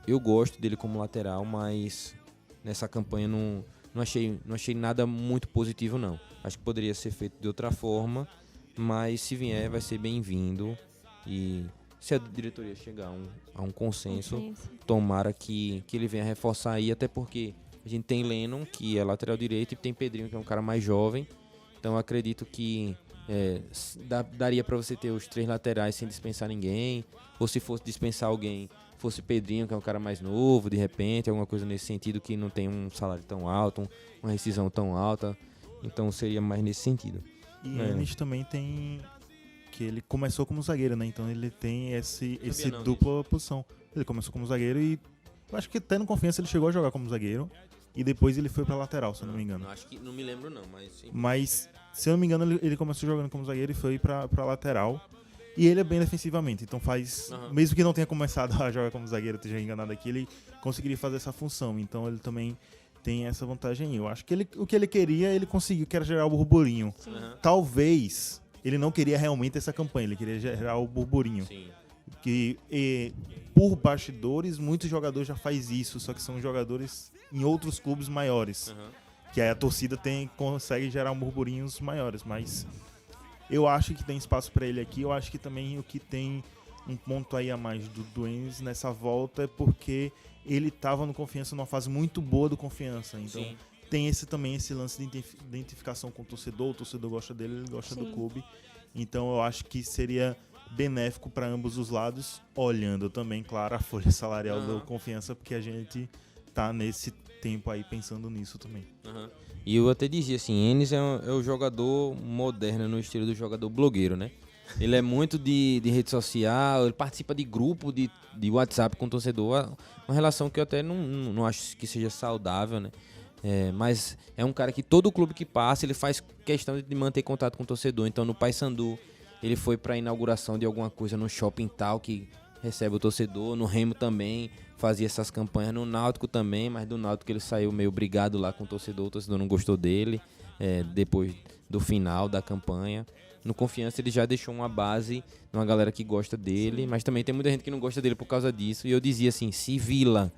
Eu gosto dele como lateral, mas nessa campanha não achei nada muito positivo, não. Acho que poderia ser feito de outra forma, mas se vier vai ser bem-vindo e se a diretoria chegar a um consenso, tomara que ele venha reforçar aí, até porque a gente tem Lennon, que é lateral direito, e tem Pedrinho, que é um cara mais jovem. Então eu acredito que daria para você ter os 3 laterais sem dispensar ninguém. Ou se fosse dispensar alguém, fosse Pedrinho, que é um cara mais novo, de repente, alguma coisa nesse sentido, que não tem um salário tão alto, uma rescisão tão alta. Então seria mais nesse sentido. E Enes também tem... que ele começou como zagueiro, né? Então ele tem esse dupla posição. Ele começou como zagueiro e eu acho que até no Confiança ele chegou a jogar como zagueiro e depois ele foi pra lateral, se eu não me engano. Acho que não me lembro não, mas sim. Mas se eu não me engano ele começou jogando como zagueiro e foi pra lateral. E ele é bem defensivamente, então faz... Mesmo que não tenha começado a jogar como zagueiro, esteja enganado aqui, ele conseguiria fazer essa função. Então ele também tem essa vantagem aí. Eu acho que o que ele queria, ele conseguiu, que era gerar o burburinho. Talvez ele não queria realmente essa campanha, ele queria gerar o burburinho. Sim. Que por bastidores, muitos jogadores já faz isso, só que são jogadores em outros clubes maiores. Que aí a torcida consegue gerar burburinhos maiores, mas eu acho que tem espaço para ele aqui. Eu acho que também o que tem um ponto aí a mais do Enes nessa volta é porque ele estava no Confiança numa fase muito boa do Confiança, então Sim. tem também esse lance de identificação com o torcedor gosta dele, ele gosta do clube, então eu acho que seria benéfico para ambos os lados, olhando também, claro, a folha salarial do Confiança, porque a gente tá nesse tempo aí pensando nisso também. E eu até dizia assim, Enes é o jogador moderno no estilo do jogador blogueiro, né? Ele é muito de rede social, ele participa de grupo de WhatsApp com o torcedor, uma relação que eu até não acho que seja saudável, né? Mas é um cara que todo clube que passa, ele faz questão de manter contato com o torcedor. Então no Paysandu, ele foi para a inauguração de alguma coisa no shopping tal que recebe o torcedor, no Remo também fazia essas campanhas, no Náutico também, mas do Náutico ele saiu meio brigado lá com o torcedor não gostou dele, depois do final da campanha. No Confiança ele já deixou uma base, uma galera que gosta dele, mas também tem muita gente que não gosta dele por causa disso, e eu dizia assim, se Vila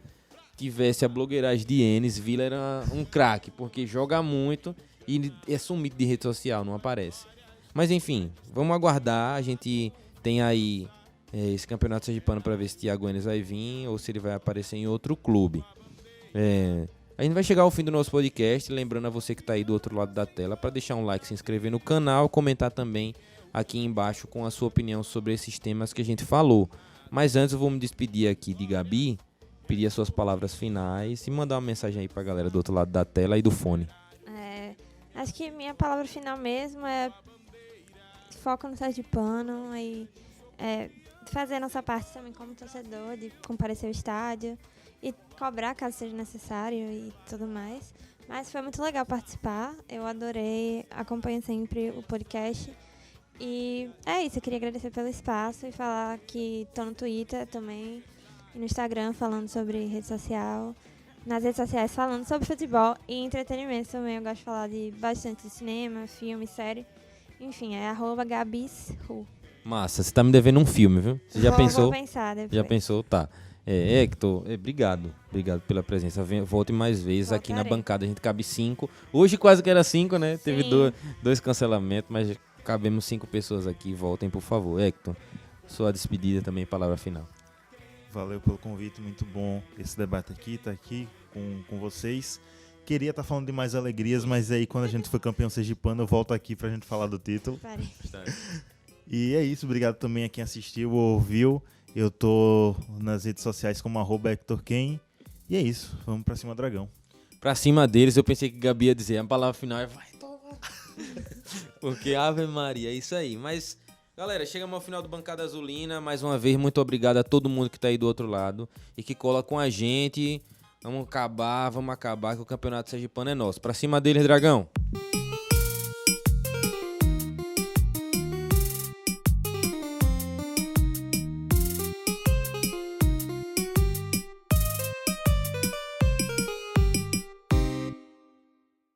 tivesse a blogueiragem de Enes, Vila era um craque, porque joga muito e é sumido de rede social, não aparece. Mas enfim, vamos aguardar, a gente tem aí esse campeonato sergipano para ver se Thiago Enes vai vir ou se ele vai aparecer em outro clube. A gente vai chegar ao fim do nosso podcast, lembrando a você que está aí do outro lado da tela para deixar um like, se inscrever no canal, comentar também aqui embaixo com a sua opinião sobre esses temas que a gente falou. Mas antes eu vou me despedir aqui de Gabi, pedir as suas palavras finais e mandar uma mensagem aí para a galera do outro lado da tela e do fone. Acho que minha palavra final mesmo é foco no sergipano e fazer a nossa parte também como torcedor, de comparecer ao estádio e cobrar caso seja necessário e tudo mais. Mas foi muito legal participar, eu adorei, acompanho sempre o podcast. E é isso, eu queria agradecer pelo espaço e falar que estou no Twitter também e no Instagram falando sobre rede social. Nas redes sociais falando sobre futebol e entretenimento também. Eu gosto de falar bastante de cinema, filme, série. Enfim, é @gabisru. Massa, você tá me devendo um filme, viu? Você já pensou? Vou pensar depois. Já pensou? Tá. Hector, obrigado. Obrigado pela presença. Volte mais vezes aqui na bancada. A gente cabe 5. Hoje quase que era 5, né? Sim. Teve dois cancelamentos, mas cabemos 5 pessoas aqui. Voltem, por favor. Hector, sua despedida também, palavra final. Valeu pelo convite, muito bom esse debate aqui, tá aqui com vocês. Queria estar falando de mais alegrias, mas aí quando a gente for campeão sergipano, eu volto aqui pra gente falar do título. E é isso, obrigado também a quem assistiu ou ouviu. Eu tô nas redes sociais como @HectorKen. E é isso, vamos pra cima, Dragão. Pra cima deles, eu pensei que Gabi ia dizer, a palavra final é vai tomar. Porque Ave Maria, é isso aí. Mas, galera, chegamos ao final do Bancada Azulina. Mais uma vez, muito obrigado a todo mundo que tá aí do outro lado e que cola com a gente. Vamos acabar, que o campeonato sergipano é nosso. Pra cima deles, Dragão.